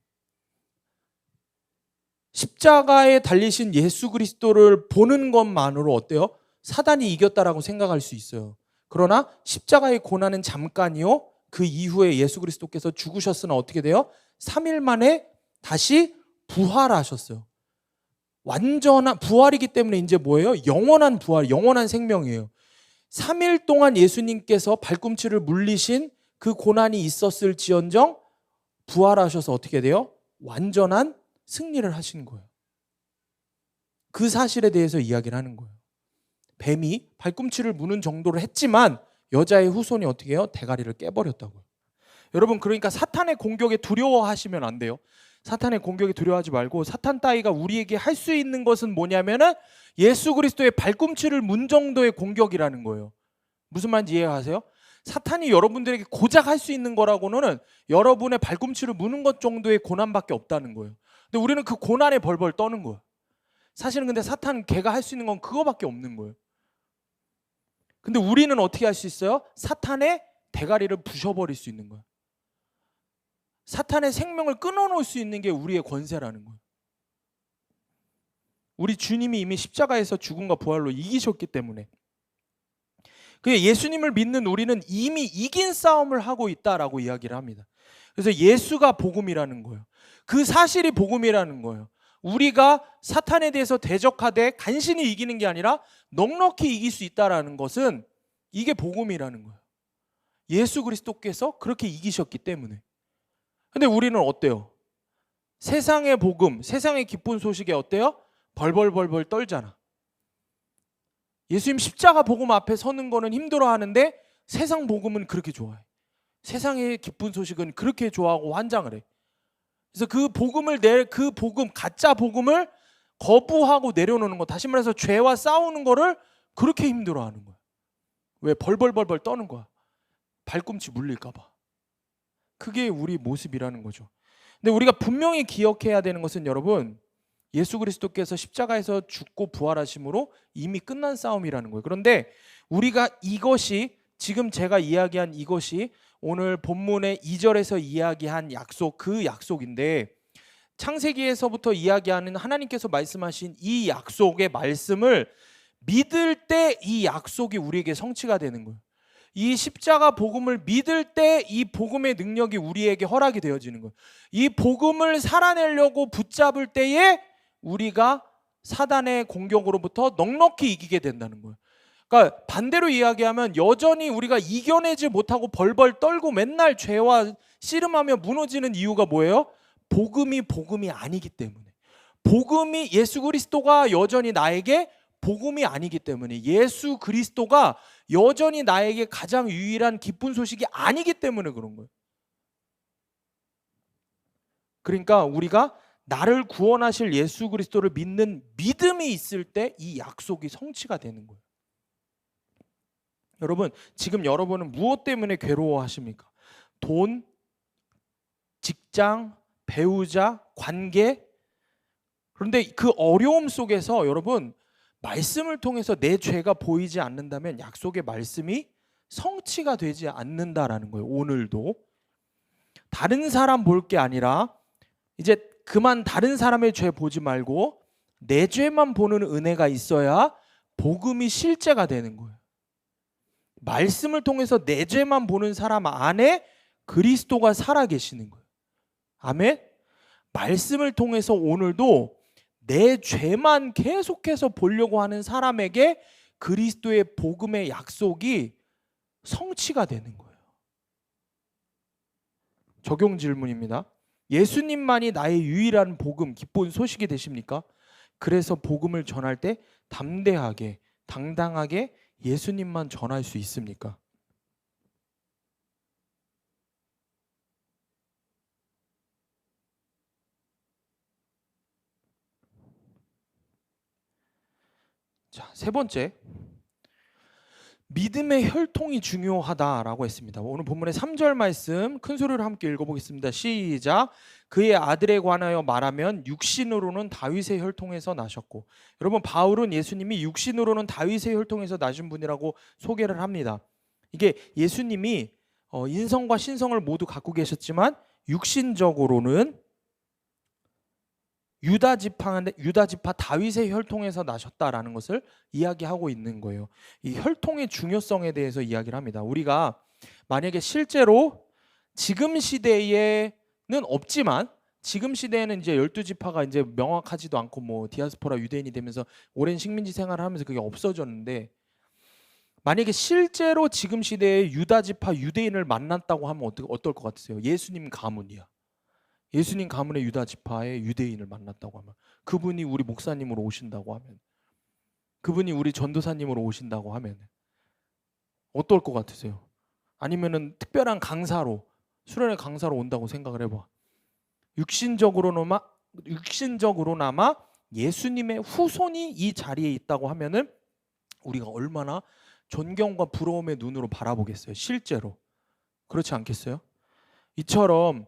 십자가에 달리신 예수 그리스도를 보는 것만으로 어때요? 사단이 이겼다라고 생각할 수 있어요. 그러나 십자가의 고난은 잠깐이요. 그 이후에 예수 그리스도께서 죽으셨으나 어떻게 돼요? 3일 만에 다시 부활하셨어요. 완전한 부활이기 때문에 이제 뭐예요? 영원한 부활, 영원한 생명이에요. 3일 동안 예수님께서 발꿈치를 물리신 그 고난이 있었을지언정 부활하셔서 어떻게 돼요? 완전한 승리를 하신 거예요. 그 사실에 대해서 이야기를 하는 거예요. 뱀이 발꿈치를 무는 정도로 했지만 여자의 후손이 어떻게 해요? 대가리를 깨버렸다고요. 여러분, 그러니까 사탄의 공격에 두려워하시면 안 돼요. 사탄의 공격에 두려워하지 말고, 사탄 따위가 우리에게 할 수 있는 것은 뭐냐면은 예수 그리스도의 발꿈치를 문 정도의 공격이라는 거예요. 무슨 말인지 이해하세요? 사탄이 여러분들에게 고작 할 수 있는 거라고는 여러분의 발꿈치를 무는 것 정도의 고난밖에 없다는 거예요. 근데 우리는 그 고난에 벌벌 떠는 거예요. 사실은 근데 사탄 걔가 할 수 있는 건 그거밖에 없는 거예요. 근데 우리는 어떻게 할 수 있어요? 사탄의 대가리를 부셔버릴 수 있는 거예요. 사탄의 생명을 끊어놓을 수 있는 게 우리의 권세라는 거예요. 우리 주님이 이미 십자가에서 죽음과 부활로 이기셨기 때문에. 예수님을 믿는 우리는 이미 이긴 싸움을 하고 있다라고 이야기를 합니다. 그래서 예수가 복음이라는 거예요. 그 사실이 복음이라는 거예요. 우리가 사탄에 대해서 대적하되 간신히 이기는 게 아니라 넉넉히 이길 수 있다는 것은 이게 복음이라는 거예요. 예수 그리스도께서 그렇게 이기셨기 때문에. 근데 우리는 어때요? 세상의 복음, 세상의 기쁜 소식에 어때요? 벌벌벌벌 떨잖아. 예수님 십자가 복음 앞에 서는 거는 힘들어하는데 세상 복음은 그렇게 좋아해. 세상의 기쁜 소식은 그렇게 좋아하고 환장을 해. 그래서 그 복음, 가짜 복음을 거부하고 내려놓는 거, 다시 말해서 죄와 싸우는 거를 그렇게 힘들어하는 거야. 왜 벌벌벌벌 떠는 거야. 발꿈치 물릴까 봐. 그게 우리 모습이라는 거죠. 근데 우리가 분명히 기억해야 되는 것은 여러분, 예수 그리스도께서 십자가에서 죽고 부활하심으로 이미 끝난 싸움이라는 거예요. 그런데 우리가 이것이, 지금 제가 이야기한 이것이 오늘 본문의 2절에서 이야기한 약속, 그 약속인데, 창세기에서부터 이야기하는 하나님께서 말씀하신 이 약속의 말씀을 믿을 때 이 약속이 우리에게 성취가 되는 거예요. 이 십자가 복음을 믿을 때 이 복음의 능력이 우리에게 허락이 되어지는 거예요. 이 복음을 살아내려고 붙잡을 때에 우리가 사단의 공격으로부터 넉넉히 이기게 된다는 거예요. 그러니까 반대로 이야기하면 여전히 우리가 이겨내지 못하고 벌벌 떨고 맨날 죄와 씨름하며 무너지는 이유가 뭐예요? 복음이 아니기 때문에. 복음이, 예수 그리스도가 여전히 나에게 복음이 아니기 때문에, 예수 그리스도가 여전히 나에게 가장 유일한 기쁜 소식이 아니기 때문에 그런 거예요. 그러니까 우리가 나를 구원하실 예수 그리스도를 믿는 믿음이 있을 때 이 약속이 성취가 되는 거예요. 여러분, 지금 여러분은 무엇 때문에 괴로워하십니까? 돈, 직장, 배우자, 관계. 그런데 그 어려움 속에서 여러분, 말씀을 통해서 내 죄가 보이지 않는다면 약속의 말씀이 성취가 되지 않는다라는 거예요. 오늘도 다른 사람 볼 게 아니라 이제 그만 다른 사람의 죄 보지 말고 내 죄만 보는 은혜가 있어야 복음이 실제가 되는 거예요. 말씀을 통해서 내 죄만 보는 사람 안에 그리스도가 살아계시는 거예요. 아멘. 말씀을 통해서 오늘도 내 죄만 계속해서 보려고 하는 사람에게 그리스도의 복음의 약속이 성취가 되는 거예요. 적용 질문입니다. 예수님만이 나의 유일한 복음, 기쁜 소식이 되십니까? 그래서 복음을 전할 때 담대하게, 당당하게 예수님만 전할 수 있습니까? 자, 세 번째, 믿음의 혈통이 중요하다라고 했습니다. 오늘 본문의 3절 말씀 큰 소리로 함께 읽어보겠습니다. 시작. 그의 아들에 관하여 말하면 육신으로는 다윗의 혈통에서 나셨고, 여러분, 바울은 예수님이 육신으로는 다윗의 혈통에서 나신 분이라고 소개를 합니다. 이게 예수님이 인성과 신성을 모두 갖고 계셨지만 육신적으로는 유다 지파 다윗의 혈통에서 나셨다라는 것을 이야기하고 있는 거예요. 이 혈통의 중요성에 대해서 이야기를 합니다. 우리가 만약에 실제로 지금 시대에는 없지만, 지금 시대에는 이제 12지파가 이제 명확하지도 않고 뭐 디아스포라 유대인이 되면서 오랜 식민지 생활을 하면서 그게 없어졌는데, 만약에 실제로 지금 시대에 유다 지파 유대인을 만났다고 하면 어떨 것 같으세요? 예수님 가문이야. 예수님 가문의 유다 지파의 유대인을 만났다고 하면, 그분이 우리 목사님으로 오신다고 하면, 그분이 우리 전도사님으로 오신다고 하면 어떨 것 같으세요? 아니면은 특별한 강사로, 수련의 강사로 온다고 생각을 해봐. 육신적으로나마 예수님의 후손이 이 자리에 있다고 하면은 우리가 얼마나 존경과 부러움의 눈으로 바라보겠어요? 실제로. 그렇지 않겠어요? 이처럼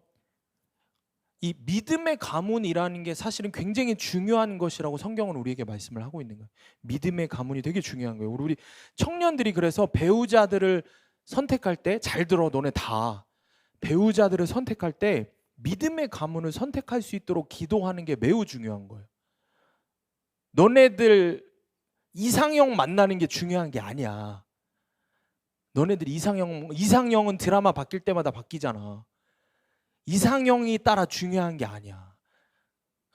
이 믿음의 가문이라는 게 사실은 굉장히 중요한 것이라고 성경은 우리에게 말씀을 하고 있는 거예요. 믿음의 가문이 되게 중요한 거예요. 우리 청년들이 그래서 배우자들을 선택할 때, 잘 들어, 너네 다 배우자들을 선택할 때 믿음의 가문을 선택할 수 있도록 기도하는 게 매우 중요한 거예요. 너네들 이상형 만나는 게 중요한 게 아니야. 너네들 이상형은 드라마 바뀔 때마다 바뀌잖아. 이상형이 따라 중요한 게 아니야.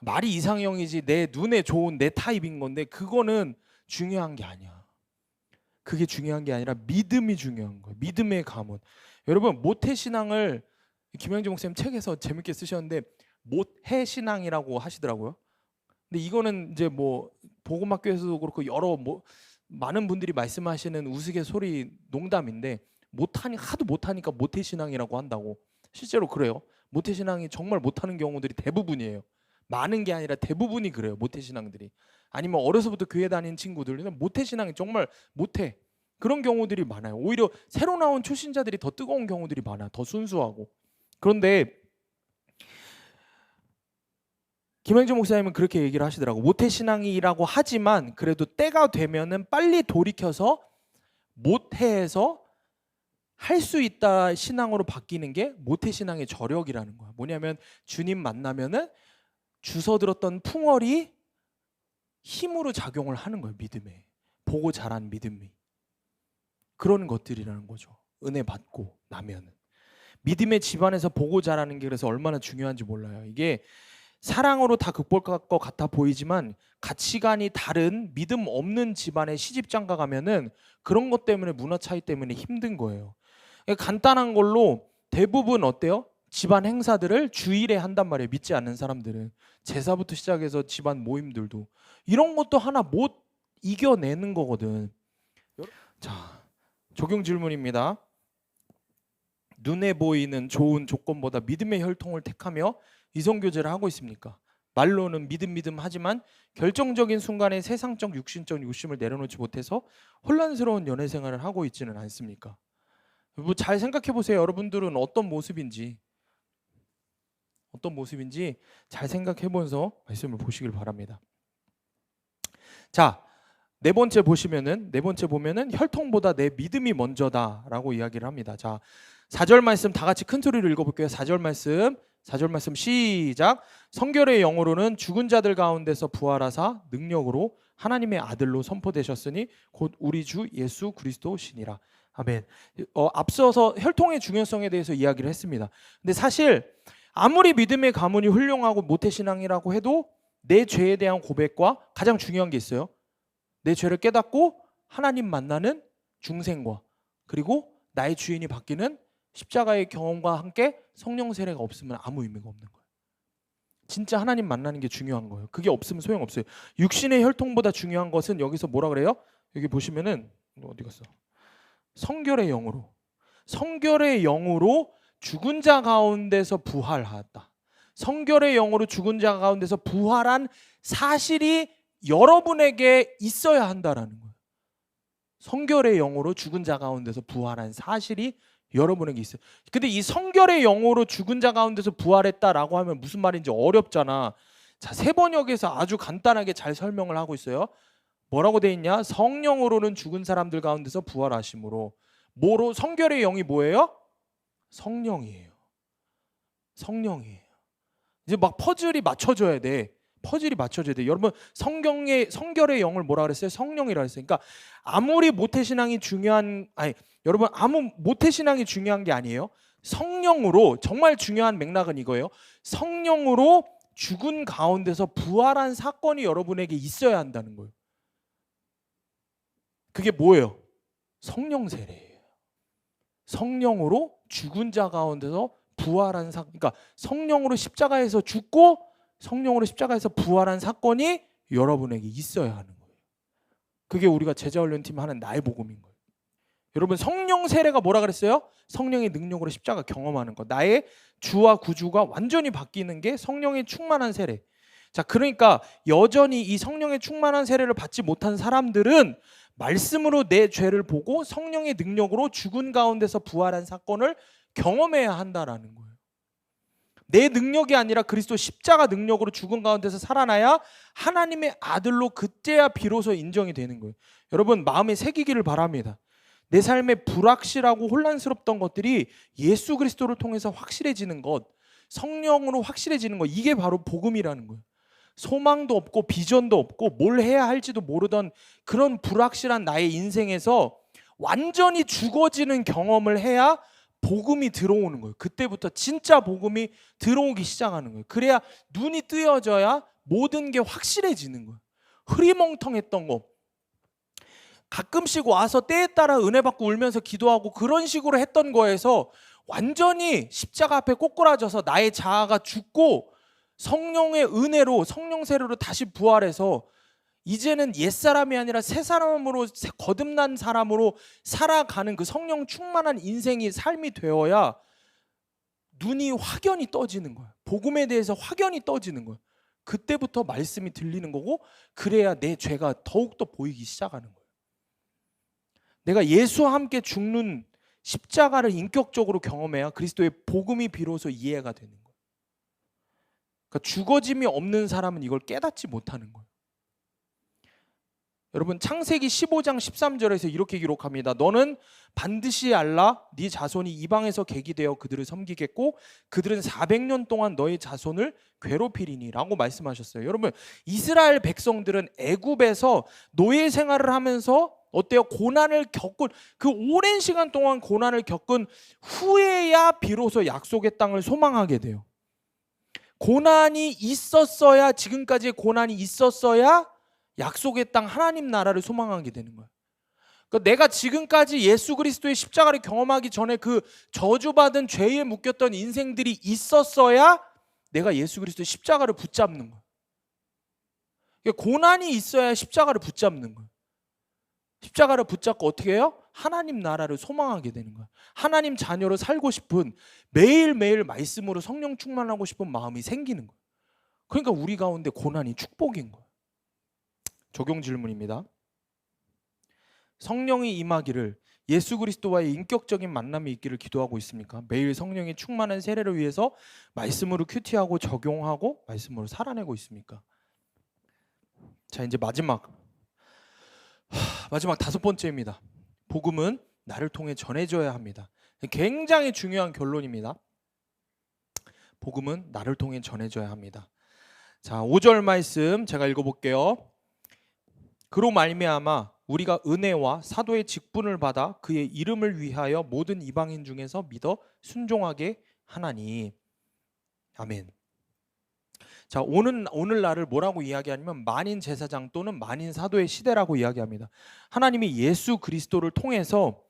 말이 이상형이지 내 눈에 좋은 내 타입인 건데 그거는 중요한 게 아니야. 그게 중요한 게 아니라 믿음이 중요한 거예요. 믿음의 가문. 여러분, 모태신앙을 김영재 목사님 책에서 재밌게 쓰셨는데 모태신앙이라고 하시더라고요. 근데 이거는 이제 뭐 복음학교에서도 그렇고 여러 많은 분들이 말씀하시는 우스갯소리 농담인데, 하도 못하니까 모태신앙이라고 한다고. 실제로 그래요. 모태신앙이 정말 못하는 경우들이 대부분이에요. 많은 게 아니라 대부분이 그래요. 모태신앙들이. 아니면 어려서부터 교회 다니는 친구들은 모태신앙이 정말 못해. 그런 경우들이 많아요. 오히려 새로 나온 초신자들이 더 뜨거운 경우들이 많아. 더 순수하고. 그런데 김영준 목사님은 그렇게 얘기를 하시더라고. 모태신앙이라고 하지만 그래도 때가 되면은 빨리 돌이켜서 모태에서 할 수 있다 신앙으로 바뀌는 게 모태신앙의 저력이라는 거야. 뭐냐면 주님 만나면은 주워 들었던 풍월이 힘으로 작용을 하는 거예요. 믿음에. 보고 자란 믿음이. 그런 것들이라는 거죠. 은혜 받고 나면은. 믿음의 집안에서 보고 자라는 게 그래서 얼마나 중요한지 몰라요. 이게 사랑으로 다 극복할 것 같아 보이지만 가치관이 다른 믿음 없는 집안에 시집장가 가면은 그런 것 때문에 문화 차이 때문에 힘든 거예요. 간단한 걸로 대부분 어때요? 집안 행사들을 주일에 한단 말이에요. 믿지 않는 사람들은. 제사부터 시작해서 집안 모임들도 이런 것도 하나 못 이겨내는 거거든. 자, 적용 질문입니다. 눈에 보이는 좋은 조건보다 믿음의 혈통을 택하며 이성교제를 하고 있습니까? 말로는 믿음 하지만 결정적인 순간에 세상적 육신적 욕심을 내려놓지 못해서 혼란스러운 연애 생활을 하고 있지는 않습니까? 뭐 잘 생각해 보세요. 여러분들은 어떤 모습인지 잘 생각해 보면서 말씀을 보시길 바랍니다. 자, 네 번째 보면은 혈통보다 내 믿음이 먼저다라고 이야기를 합니다. 자, 4절 말씀 다 같이 큰 소리로 읽어볼게요. 4절 말씀 시작. 성결의 영으로는 죽은 자들 가운데서 부활하사 능력으로 하나님의 아들로 선포되셨으니 곧 우리 주 예수 그리스도시니라. 아멘. 앞서서 혈통의 중요성에 대해서 이야기를 했습니다. 근데 사실 아무리 믿음의 가문이 훌륭하고 모태신앙이라고 해도 내 죄에 대한 고백과 가장 중요한 게 있어요. 내 죄를 깨닫고 하나님 만나는 중생과 그리고 나의 주인이 바뀌는 십자가의 경험과 함께 성령 세례가 없으면 아무 의미가 없는 거예요. 진짜 하나님 만나는 게 중요한 거예요. 그게 없으면 소용없어요. 육신의 혈통보다 중요한 것은 여기서 뭐라 그래요? 여기 보시면은 어디 갔어? 성결의 영으로 죽은 자 가운데서 부활하였다. 성결의 영으로 죽은 자 가운데서 부활한 사실이 여러분에게 있어야 한다라는 거예요. 성결의 영으로 죽은 자 가운데서 부활한 사실이 여러분에게 있어요. 근데 이 성결의 영으로 죽은 자 가운데서 부활했다라고 하면 무슨 말인지 어렵잖아. 자, 세번역에서 아주 간단하게 잘 설명을 하고 있어요. 뭐라고 돼 있냐? 성령으로는 죽은 사람들 가운데서 부활하심으로. 뭐로? 성결의 영이 뭐예요? 성령이에요. 이제 막 퍼즐이 맞춰져야 돼. 여러분 성결의 영을 뭐라 그랬어요? 성령이라 그랬어요. 그러니까 아무리 모태신앙이 중요한 여러분 모태신앙이 중요한 게 아니에요. 성령으로 정말 중요한 맥락은 이거예요. 성령으로 죽은 가운데서 부활한 사건이 여러분에게 있어야 한다는 거예요. 그게 뭐예요? 성령 세례예요. 성령으로 죽은 자 가운데서 부활한 사건, 그러니까 성령으로 십자가에서 죽고 성령으로 십자가에서 부활한 사건이 여러분에게 있어야 하는 거예요. 그게 우리가 제자훈련팀 하는 나의 복음인 거예요. 여러분 성령 세례가 뭐라 그랬어요? 성령의 능력으로 십자가 경험하는 것. 나의 주와 구주가 완전히 바뀌는 게 성령의 충만한 세례. 자, 그러니까 여전히 이 성령의 충만한 세례를 받지 못한 사람들은 말씀으로 내 죄를 보고 성령의 능력으로 죽은 가운데서 부활한 사건을 경험해야 한다라는 거예요. 내 능력이 아니라 그리스도 십자가 능력으로 죽은 가운데서 살아나야 하나님의 아들로 그때야 비로소 인정이 되는 거예요. 여러분 마음에 새기기를 바랍니다. 내 삶에 불확실하고 혼란스럽던 것들이 예수 그리스도를 통해서 확실해지는 것, 성령으로 확실해지는 것, 이게 바로 복음이라는 거예요. 소망도 없고 비전도 없고 뭘 해야 할지도 모르던 그런 불확실한 나의 인생에서 완전히 죽어지는 경험을 해야 복음이 들어오는 거예요. 그때부터 진짜 복음이 들어오기 시작하는 거예요. 그래야 눈이 뜨여져야 모든 게 확실해지는 거예요. 흐리멍텅했던 거 가끔씩 와서 때에 따라 은혜 받고 울면서 기도하고 그런 식으로 했던 거에서 완전히 십자가 앞에 꼬꾸라져서 나의 자아가 죽고 성령의 은혜로 성령 세례로 다시 부활해서 이제는 옛사람이 아니라 새 사람으로 거듭난 사람으로 살아가는 그 성령 충만한 인생이 삶이 되어야 눈이 확연히 떠지는 거예요. 복음에 대해서 확연히 떠지는 거예요. 그때부터 말씀이 들리는 거고 그래야 내 죄가 더욱더 보이기 시작하는 거예요. 내가 예수와 함께 죽는 십자가를 인격적으로 경험해야 그리스도의 복음이 비로소 이해가 되는 거예요. 그러니까 죽어짐이 없는 사람은 이걸 깨닫지 못하는 거예요. 여러분 창세기 15장 13절에서 이렇게 기록합니다. 너는 반드시 알라 네 자손이 이방에서 객이 되어 그들을 섬기겠고 그들은 400년 동안 너의 자손을 괴롭히리니 라고 말씀하셨어요. 여러분 이스라엘 백성들은 애굽에서 노예 생활을 하면서 어때요? 고난을 겪은 그 오랜 시간 동안 고난을 겪은 후에야 비로소 약속의 땅을 소망하게 돼요. 고난이 있었어야 지금까지의 고난이 있었어야 약속의 땅 하나님 나라를 소망하게 되는 거예요. 그러니까 내가 지금까지 예수 그리스도의 십자가를 경험하기 전에 그 저주받은 죄에 묶였던 인생들이 있었어야 내가 예수 그리스도의 십자가를 붙잡는 거예요. 그러니까 고난이 있어야 십자가를 붙잡는 거예요. 십자가를 붙잡고 어떻게 해요? 하나님 나라를 소망하게 되는 거예요. 하나님 자녀로 살고 싶은 매일매일 말씀으로 성령 충만하고 싶은 마음이 생기는 거예요. 그러니까 우리 가운데 고난이 축복인 거예요. 적용 질문입니다. 성령이 임하기를 예수 그리스도와의 인격적인 만남이 있기를 기도하고 있습니까? 매일 성령의 충만한 세례를 위해서 말씀으로 큐티하고 적용하고 말씀으로 살아내고 있습니까? 자, 이제 마지막 5번째입니다. 복음은 나를 통해 전해져야 합니다. 굉장히 중요한 결론입니다. 복음은 나를 통해 전해져야 합니다. 자, 5절 말씀 제가 읽어볼게요. 그로 말미암아 우리가 은혜와 사도의 직분을 받아 그의 이름을 위하여 모든 이방인 중에서 믿어 순종하게 하나니. 아멘. 자, 오늘날을 뭐라고 이야기하냐면 만인 제사장 또는 만인 사도의 시대라고 이야기합니다. 하나님이 예수 그리스도를 통해서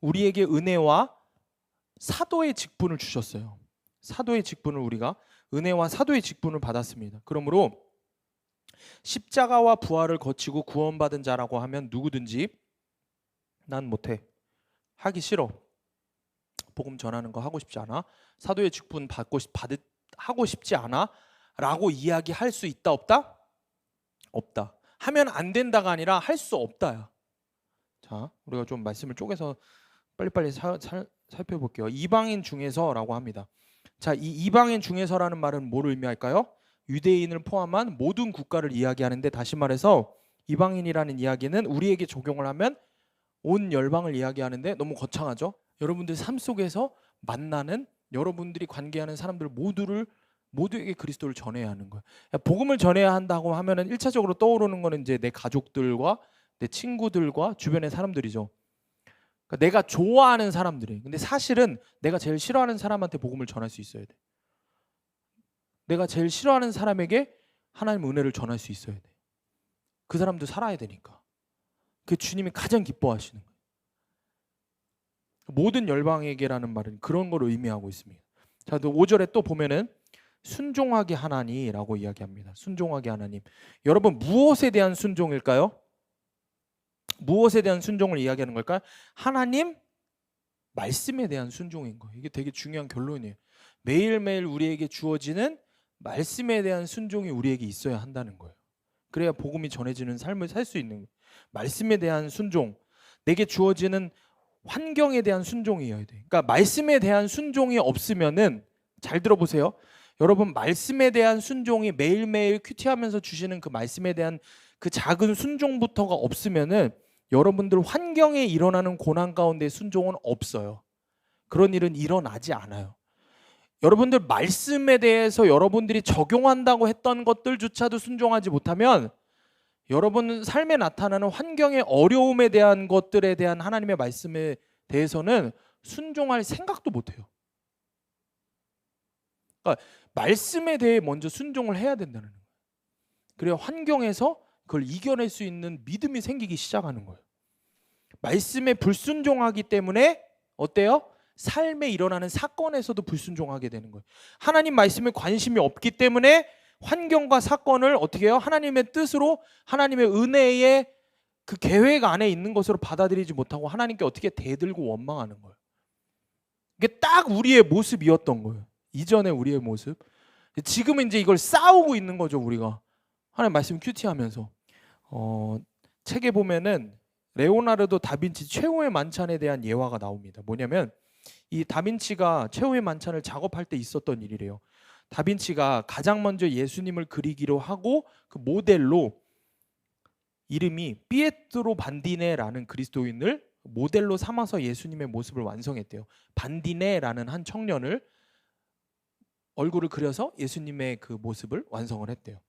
우리에게 은혜와 사도의 직분을 주셨어요. 사도의 직분을 우리가 은혜와 사도의 직분을 받았습니다. 그러므로 십자가와 부활을 거치고 구원받은 자라고 하면 누구든지 난 못해, 하기 싫어, 복음 전하는 거 하고 싶지 않아, 사도의 직분 하고 싶지 않아 라고 이야기할 수 있다 없다? 없다. 하면 안 된다가 아니라 할 수 없다야. 자, 우리가 좀 말씀을 쪼개서 빨리빨리 살펴볼게요. 이방인 중에서라고 합니다. 자, 이 이방인 중에서라는 말은 뭘 의미할까요? 유대인을 포함한 모든 국가를 이야기하는데, 다시 말해서 이방인이라는 이야기는 우리에게 적용을 하면 온 열방을 이야기하는데 너무 거창하죠? 여러분들 삶 속에서 만나는, 여러분들이 관계하는 사람들 모두에게 그리스도를 전해야 하는 거예요. 복음을 전해야 한다고 하면은 1차적으로 떠오르는 거는 이제 내 가족들과 내 친구들과 주변의 사람들이죠. 그러니까 내가 좋아하는 사람들이. 근데 사실은 내가 제일 싫어하는 사람한테 복음을 전할 수 있어야 돼. 내가 제일 싫어하는 사람에게 하나님의 은혜를 전할 수 있어야 돼. 그 사람도 살아야 되니까. 그 주님이 가장 기뻐하시는 거예요. 모든 열방에게라는 말은 그런 걸 의미하고 있습니다. 자, 5절에 또 보면은 순종하게 하나니라고 이야기합니다. 순종하게 하나님. 여러분, 무엇에 대한 순종일까요? 무엇에 대한 순종을 이야기하는 걸까요? 하나님 말씀에 대한 순종인 거예요. 이게 되게 중요한 결론이에요. 매일매일 우리에게 주어지는 말씀에 대한 순종이 우리에게 있어야 한다는 거예요. 그래야 복음이 전해지는 삶을 살 수 있는 거예요. 말씀에 대한 순종, 내게 주어지는 환경에 대한 순종이어야 돼. 그러니까 말씀에 대한 순종이 없으면은, 잘 들어보세요. 여러분, 말씀에 대한 순종이 매일매일 큐티하면서 주시는 그 말씀에 대한 그 작은 순종부터가 없으면은 여러분들 환경에 일어나는 고난 가운데 순종은 없어요. 그런 일은 일어나지 않아요. 여러분들 말씀에 대해서 여러분들이 적용한다고 했던 것들조차도 순종하지 못하면 여러분 삶에 나타나는 환경의 어려움에 대한 것들에 대한 하나님의 말씀에 대해서는 순종할 생각도 못해요. 그러니까 말씀에 대해 먼저 순종을 해야 된다는 거예요. 그래야 환경에서 그걸 이겨낼 수 있는 믿음이 생기기 시작하는 거예요. 말씀에 불순종하기 때문에 어때요? 삶에 일어나는 사건에서도 불순종하게 되는 거예요. 하나님 말씀에 관심이 없기 때문에 환경과 사건을 어떻게 해요? 하나님의 뜻으로, 하나님의 은혜의 그 계획 안에 있는 것으로 받아들이지 못하고 하나님께 어떻게 대들고 원망하는 거예요. 이게 딱 우리의 모습이었던 거예요. 이전에 우리의 모습. 지금은 이제 이걸 싸우고 있는 거죠. 우리가 하나님 말씀 큐티하면서 책에 보면은 레오나르도 다빈치 최후의 만찬에 대한 예화가 나옵니다. 뭐냐면 이 다빈치가 최후의 만찬을 작업할 때 있었던 일이래요. 다빈치가 가장 먼저 예수님을 그리기로 하고 그 모델로 이름이 피에트로 반디네라는 그리스도인을 모델로 삼아서 예수님의 모습을 완성했대요. 반디네라는 한 청년을 얼굴을 그려서 예수님의 그 모습을 완성을 했대요.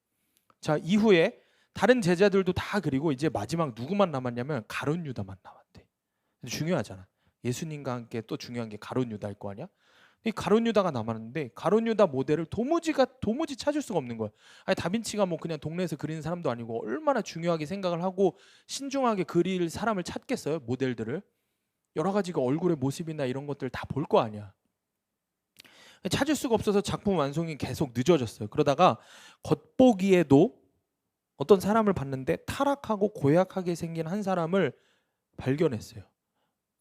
자, 이후에 다른 제자들도 다 그리고 이제 마지막 누구만 남았냐면 가룟 유다만 남았대. 중요하잖아. 예수님과 함께 또 중요한 게 가룟 유다일 거 아니야? 이 가룟 유다가 남았는데 가룟 유다 모델을 도무지 찾을 수가 없는 거야. 아니 다빈치가 뭐 그냥 동네에서 그리는 사람도 아니고 얼마나 중요하게 생각을 하고 신중하게 그릴 사람을 찾겠어요, 모델들을. 여러 가지가 얼굴의 모습이나 이런 것들 다 볼 거 아니야. 찾을 수가 없어서 작품 완성이 계속 늦어졌어요. 그러다가 겉보기에도 어떤 사람을 봤는데 타락하고 고약하게 생긴 한 사람을 발견했어요.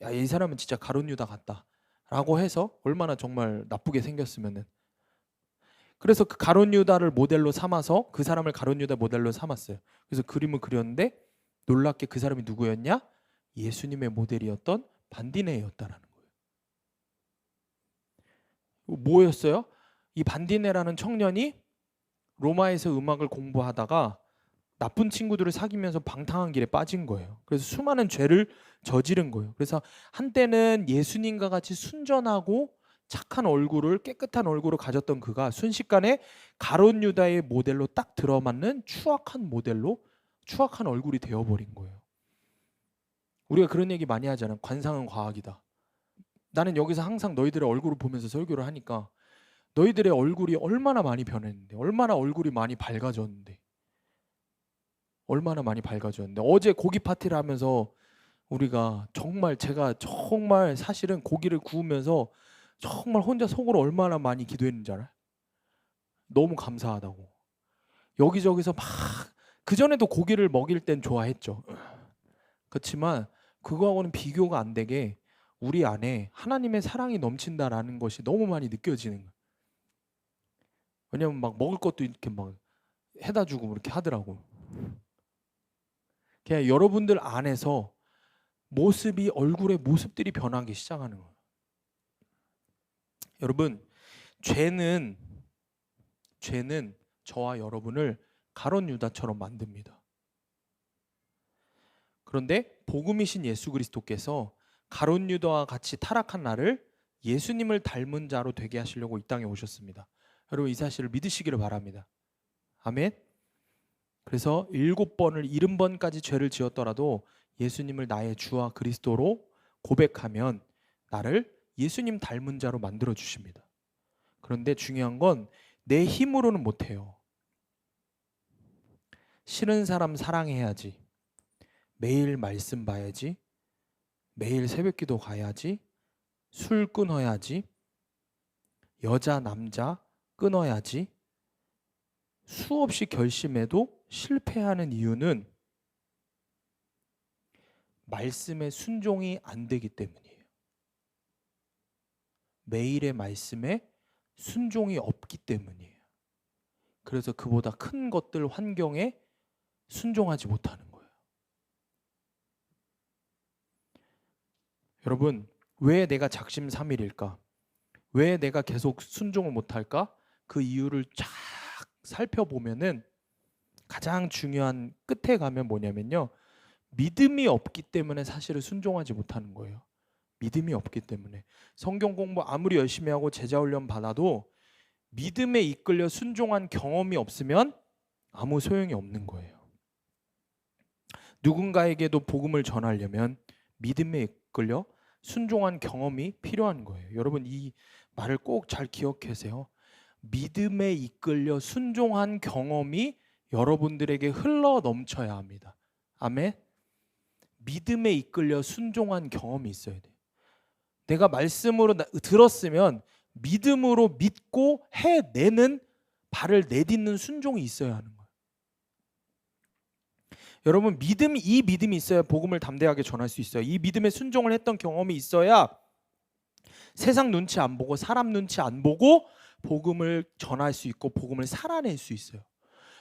야, 이 사람은 진짜 가룟 유다 같다 라고 해서 얼마나 정말 나쁘게 생겼으면은. 그래서 그 가룟 유다를 모델로 삼아서 그 사람을 가룟 유다 모델로 삼았어요. 그래서 그림을 그렸는데 놀랍게 그 사람이 누구였냐? 예수님의 모델이었던 반디네였다라는 거예요. 뭐였어요? 이 반디네라는 청년이 로마에서 음악을 공부하다가 나쁜 친구들을 사귀면서 방탕한 길에 빠진 거예요. 그래서 수많은 죄를 저지른 거예요. 그래서 한때는 예수님과 같이 순전하고 착한 얼굴을, 깨끗한 얼굴을 가졌던 그가 순식간에 가룟 유다의 모델로 딱 들어맞는 추악한 모델로 추악한 얼굴이 되어버린 거예요. 우리가 그런 얘기 많이 하잖아요. 관상은 과학이다. 나는 여기서 항상 너희들의 얼굴을 보면서 설교를 하니까 너희들의 얼굴이 얼마나 많이 변했는데, 얼마나 얼굴이 많이 밝아졌는데, 얼마나 많이 밝아졌는데. 어제 고기 파티를 하면서 우리가 제가 정말 사실은 고기를 구우면서 정말 혼자 속으로 얼마나 많이 기도했는지 알아요? 너무 감사하다고. 여기저기서 막 그전에도 고기를 먹일 땐 좋아했죠. 그렇지만 그거하고는 비교가 안 되게 우리 안에 하나님의 사랑이 넘친다라는 것이 너무 많이 느껴지는 거예요. 왜냐면 막 먹을 것도 이렇게 막 해다 주고 이렇게 하더라고. 그냥 여러분들 안에서 얼굴의 모습들이 변하기 시작하는 거예요. 여러분, 죄는 저와 여러분을 가룟 유다처럼 만듭니다. 그런데 복음이신 예수 그리스도께서 가룟 유다와 같이 타락한 나를 예수님을 닮은 자로 되게 하시려고 이 땅에 오셨습니다. 여러분, 이 사실을 믿으시기를 바랍니다. 아멘. 그래서 7번을 70번까지 죄를 지었더라도 예수님을 나의 주와 그리스도로 고백하면 나를 예수님 닮은 자로 만들어 주십니다. 그런데 중요한 건 내 힘으로는 못해요. 싫은 사람 사랑해야지, 매일 말씀 봐야지, 매일 새벽기도 가야지, 술 끊어야지, 여자 남자 끊어야지, 수없이 결심해도 실패하는 이유는 말씀에 순종이 안 되기 때문이에요. 매일의 말씀에 순종이 없기 때문이에요. 그래서 그보다 큰 것들 환경에 순종하지 못하는 거예요. 여러분, 왜 내가 작심삼일일까? 왜 내가 계속 순종을 못할까? 그 이유를 쫙 살펴보면은 가장 중요한 끝에 가면 뭐냐면요, 믿음이 없기 때문에 사실은 순종하지 못하는 거예요. 믿음이 없기 때문에. 성경 공부 아무리 열심히 하고 제자 훈련 받아도 믿음에 이끌려 순종한 경험이 없으면 아무 소용이 없는 거예요. 누군가에게도 복음을 전하려면 믿음에 이끌려 순종한 경험이 필요한 거예요. 여러분, 이 말을 꼭 잘 기억하세요. 믿음에 이끌려 순종한 경험이 여러분들에게 흘러 넘쳐야 합니다. 아멘. 믿음에 이끌려 순종한 경험이 있어야 돼요. 내가 말씀으로 들었으면 믿음으로 믿고 해내는, 발을 내딛는 순종이 있어야 하는 거예요. 여러분, 이 믿음이 있어야 복음을 담대하게 전할 수 있어요. 이 믿음에 순종을 했던 경험이 있어야 세상 눈치 안 보고 사람 눈치 안 보고 복음을 전할 수 있고 복음을 살아낼 수 있어요.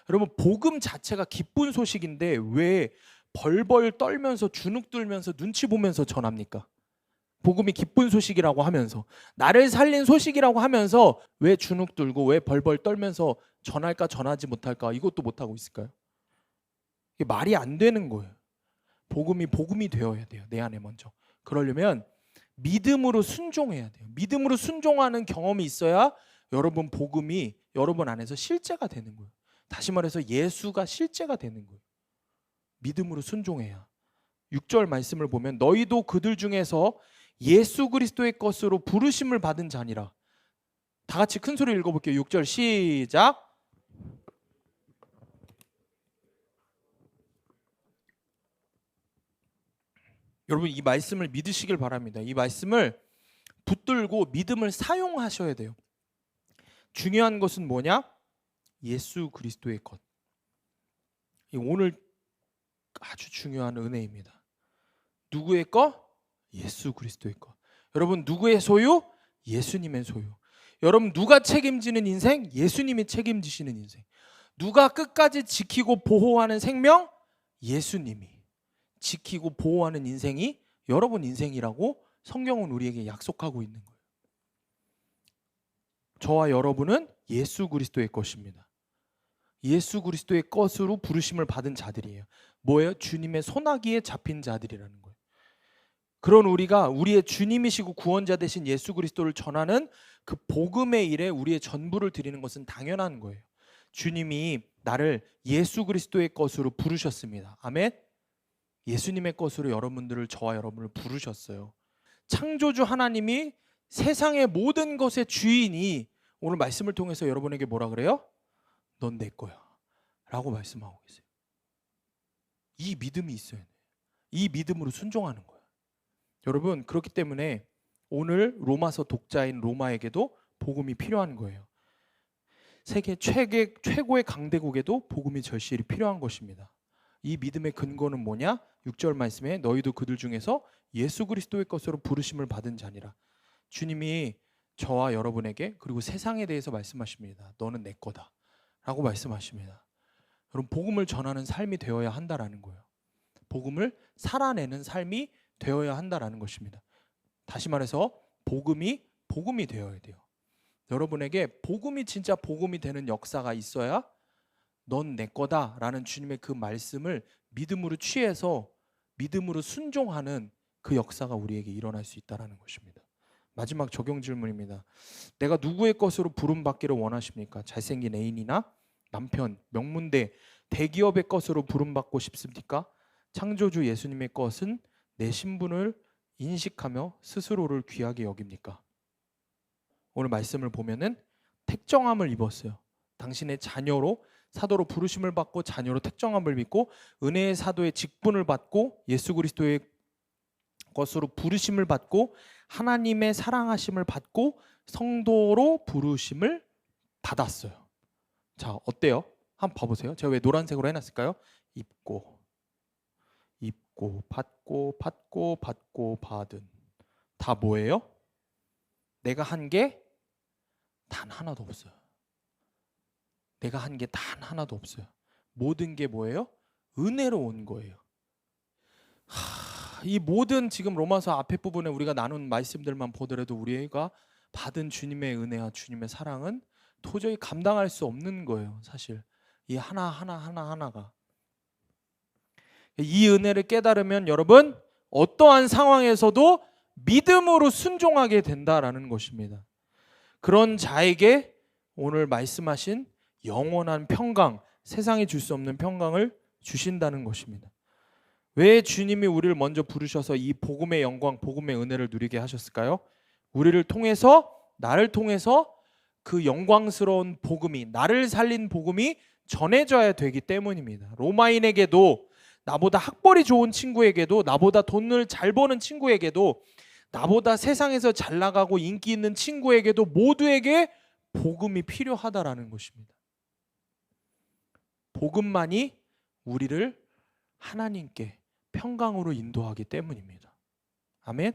여러분, 복음 자체가 기쁜 소식인데 왜 벌벌 떨면서 주눅 들면서 눈치 보면서 전합니까? 복음이 기쁜 소식이라고 하면서, 나를 살린 소식이라고 하면서 왜 주눅 들고 왜 벌벌 떨면서 전할까 전하지 못할까 이것도 못하고 있을까요? 이게 말이 안 되는 거예요. 복음이 되어야 돼요. 내 안에 먼저. 그러려면 믿음으로 순종해야 돼요. 믿음으로 순종하는 경험이 있어야 여러분 복음이 여러분 안에서 실제가 되는 거예요. 다시 말해서 예수가 실제가 되는 거예요. 믿음으로 순종해야. 6절 말씀을 보면 너희도 그들 중에서 예수 그리스도의 것으로 부르심을 받은 자니라. 다 같이 큰 소리 읽어볼게요. 6절 시작. 여러분 이 말씀을 믿으시길 바랍니다. 이 말씀을 붙들고 믿음을 사용하셔야 돼요. 중요한 것은 뭐냐? 예수 그리스도의 것. 오늘 아주 중요한 은혜입니다. 누구의 것? 예수 그리스도의 것. 여러분 누구의 소유? 예수님의 소유. 여러분 누가 책임지는 인생? 예수님이 책임지시는 인생. 누가 끝까지 지키고 보호하는 생명? 예수님이 지키고 보호하는 인생이 여러분 인생이라고 성경은 우리에게 약속하고 있는 거예요. 저와 여러분은 예수 그리스도의 것입니다. 예수 그리스도의 것으로 부르심을 받은 자들이에요. 뭐예요? 주님의 손아귀에 잡힌 자들이라는 거예요. 그런 우리가 우리의 주님이시고 구원자 되신 예수 그리스도를 전하는 그 복음의 일에 우리의 전부를 드리는 것은 당연한 거예요. 주님이 나를 예수 그리스도의 것으로 부르셨습니다. 아멘. 예수님의 것으로 여러분들을, 저와 여러분을 부르셨어요. 창조주 하나님이 세상의 모든 것의 주인이 오늘 말씀을 통해서 여러분에게 뭐라 그래요? 넌 내 거야 라고 말씀하고 계세요. 이 믿음이 있어야 돼요. 이 믿음으로 순종하는 거예요. 여러분 그렇기 때문에 오늘 로마서 독자인 로마에게도 복음이 필요한 거예요. 세계 최고의 강대국에도 복음이 절실히 필요한 것입니다. 이 믿음의 근거는 뭐냐? 6절 말씀에 너희도 그들 중에서 예수 그리스도의 것으로 부르심을 받은 자니라. 주님이 저와 여러분에게 그리고 세상에 대해서 말씀하십니다. 너는 내 거다 라고 말씀하십니다. 여러분 복음을 전하는 삶이 되어야 한다라는 거예요. 복음을 살아내는 삶이 되어야 한다라는 것입니다. 다시 말해서 복음이 되어야 돼요. 여러분에게 복음이 진짜 복음이 되는 역사가 있어야 넌 내 거다라는 주님의 그 말씀을 믿음으로 취해서 믿음으로 순종하는 그 역사가 우리에게 일어날 수 있다는 것입니다. 마지막 적용 질문입니다. 내가 누구의 것으로 부름받기를 원하십니까? 잘생긴 애인이나 남편, 명문대, 대기업의 것으로 부름받고 싶습니까? 창조주 예수님의 것은 내 신분을 인식하며 스스로를 귀하게 여깁니까? 오늘 말씀을 보면은 택정함을 입었어요. 당신의 자녀로 사도로 부르심을 받고 자녀로 택정함을 믿고 은혜의 사도의 직분을 받고 예수 그리스도의 것으로 부르심을 받고 하나님의 사랑하심을 받고 성도로 부르심을 받았어요. 자, 어때요? 한번 봐보세요. 제가 왜 노란색으로 해놨을까요? 입고 받고 받은. 다 뭐예요? 내가 한 게 단 하나도 없어요. 내가 한 게 단 하나도 없어요. 모든 게 뭐예요? 은혜로 온 거예요. 이 모든 지금 로마서 앞에 부분에 우리가 나눈 말씀들만 보더라도 우리가 받은 주님의 은혜와 주님의 사랑은 도저히 감당할 수 없는 거예요. 사실 이 하나가 이 은혜를 깨달으면 여러분 어떠한 상황에서도 믿음으로 순종하게 된다라는 것입니다. 그런 자에게 오늘 말씀하신 영원한 평강, 세상이 줄 수 없는 평강을 주신다는 것입니다. 왜 주님이 우리를 먼저 부르셔서 이 복음의 영광, 복음의 은혜를 누리게 하셨을까요? 우리를 통해서, 나를 통해서 그 영광스러운 복음이, 나를 살린 복음이 전해져야 되기 때문입니다. 로마인에게도, 나보다 학벌이 좋은 친구에게도, 나보다 돈을 잘 버는 친구에게도, 나보다 세상에서 잘 나가고 인기 있는 친구에게도 모두에게 복음이 필요하다라는 것입니다. 복음만이 우리를 하나님께 평강으로 인도하기 때문입니다. 아멘.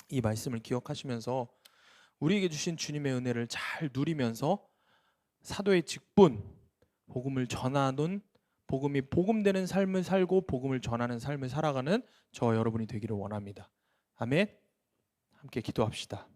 이 말씀을 기억하시면서 우리에게 주신 주님의 은혜를 잘 누리면서 사도의 직분, 복음을 전하는 복음이 복음되는 삶을 살고 복음을 전하는 삶을 살아가는 저 여러분이 되기를 원합니다. 아멘. 함께 기도합시다.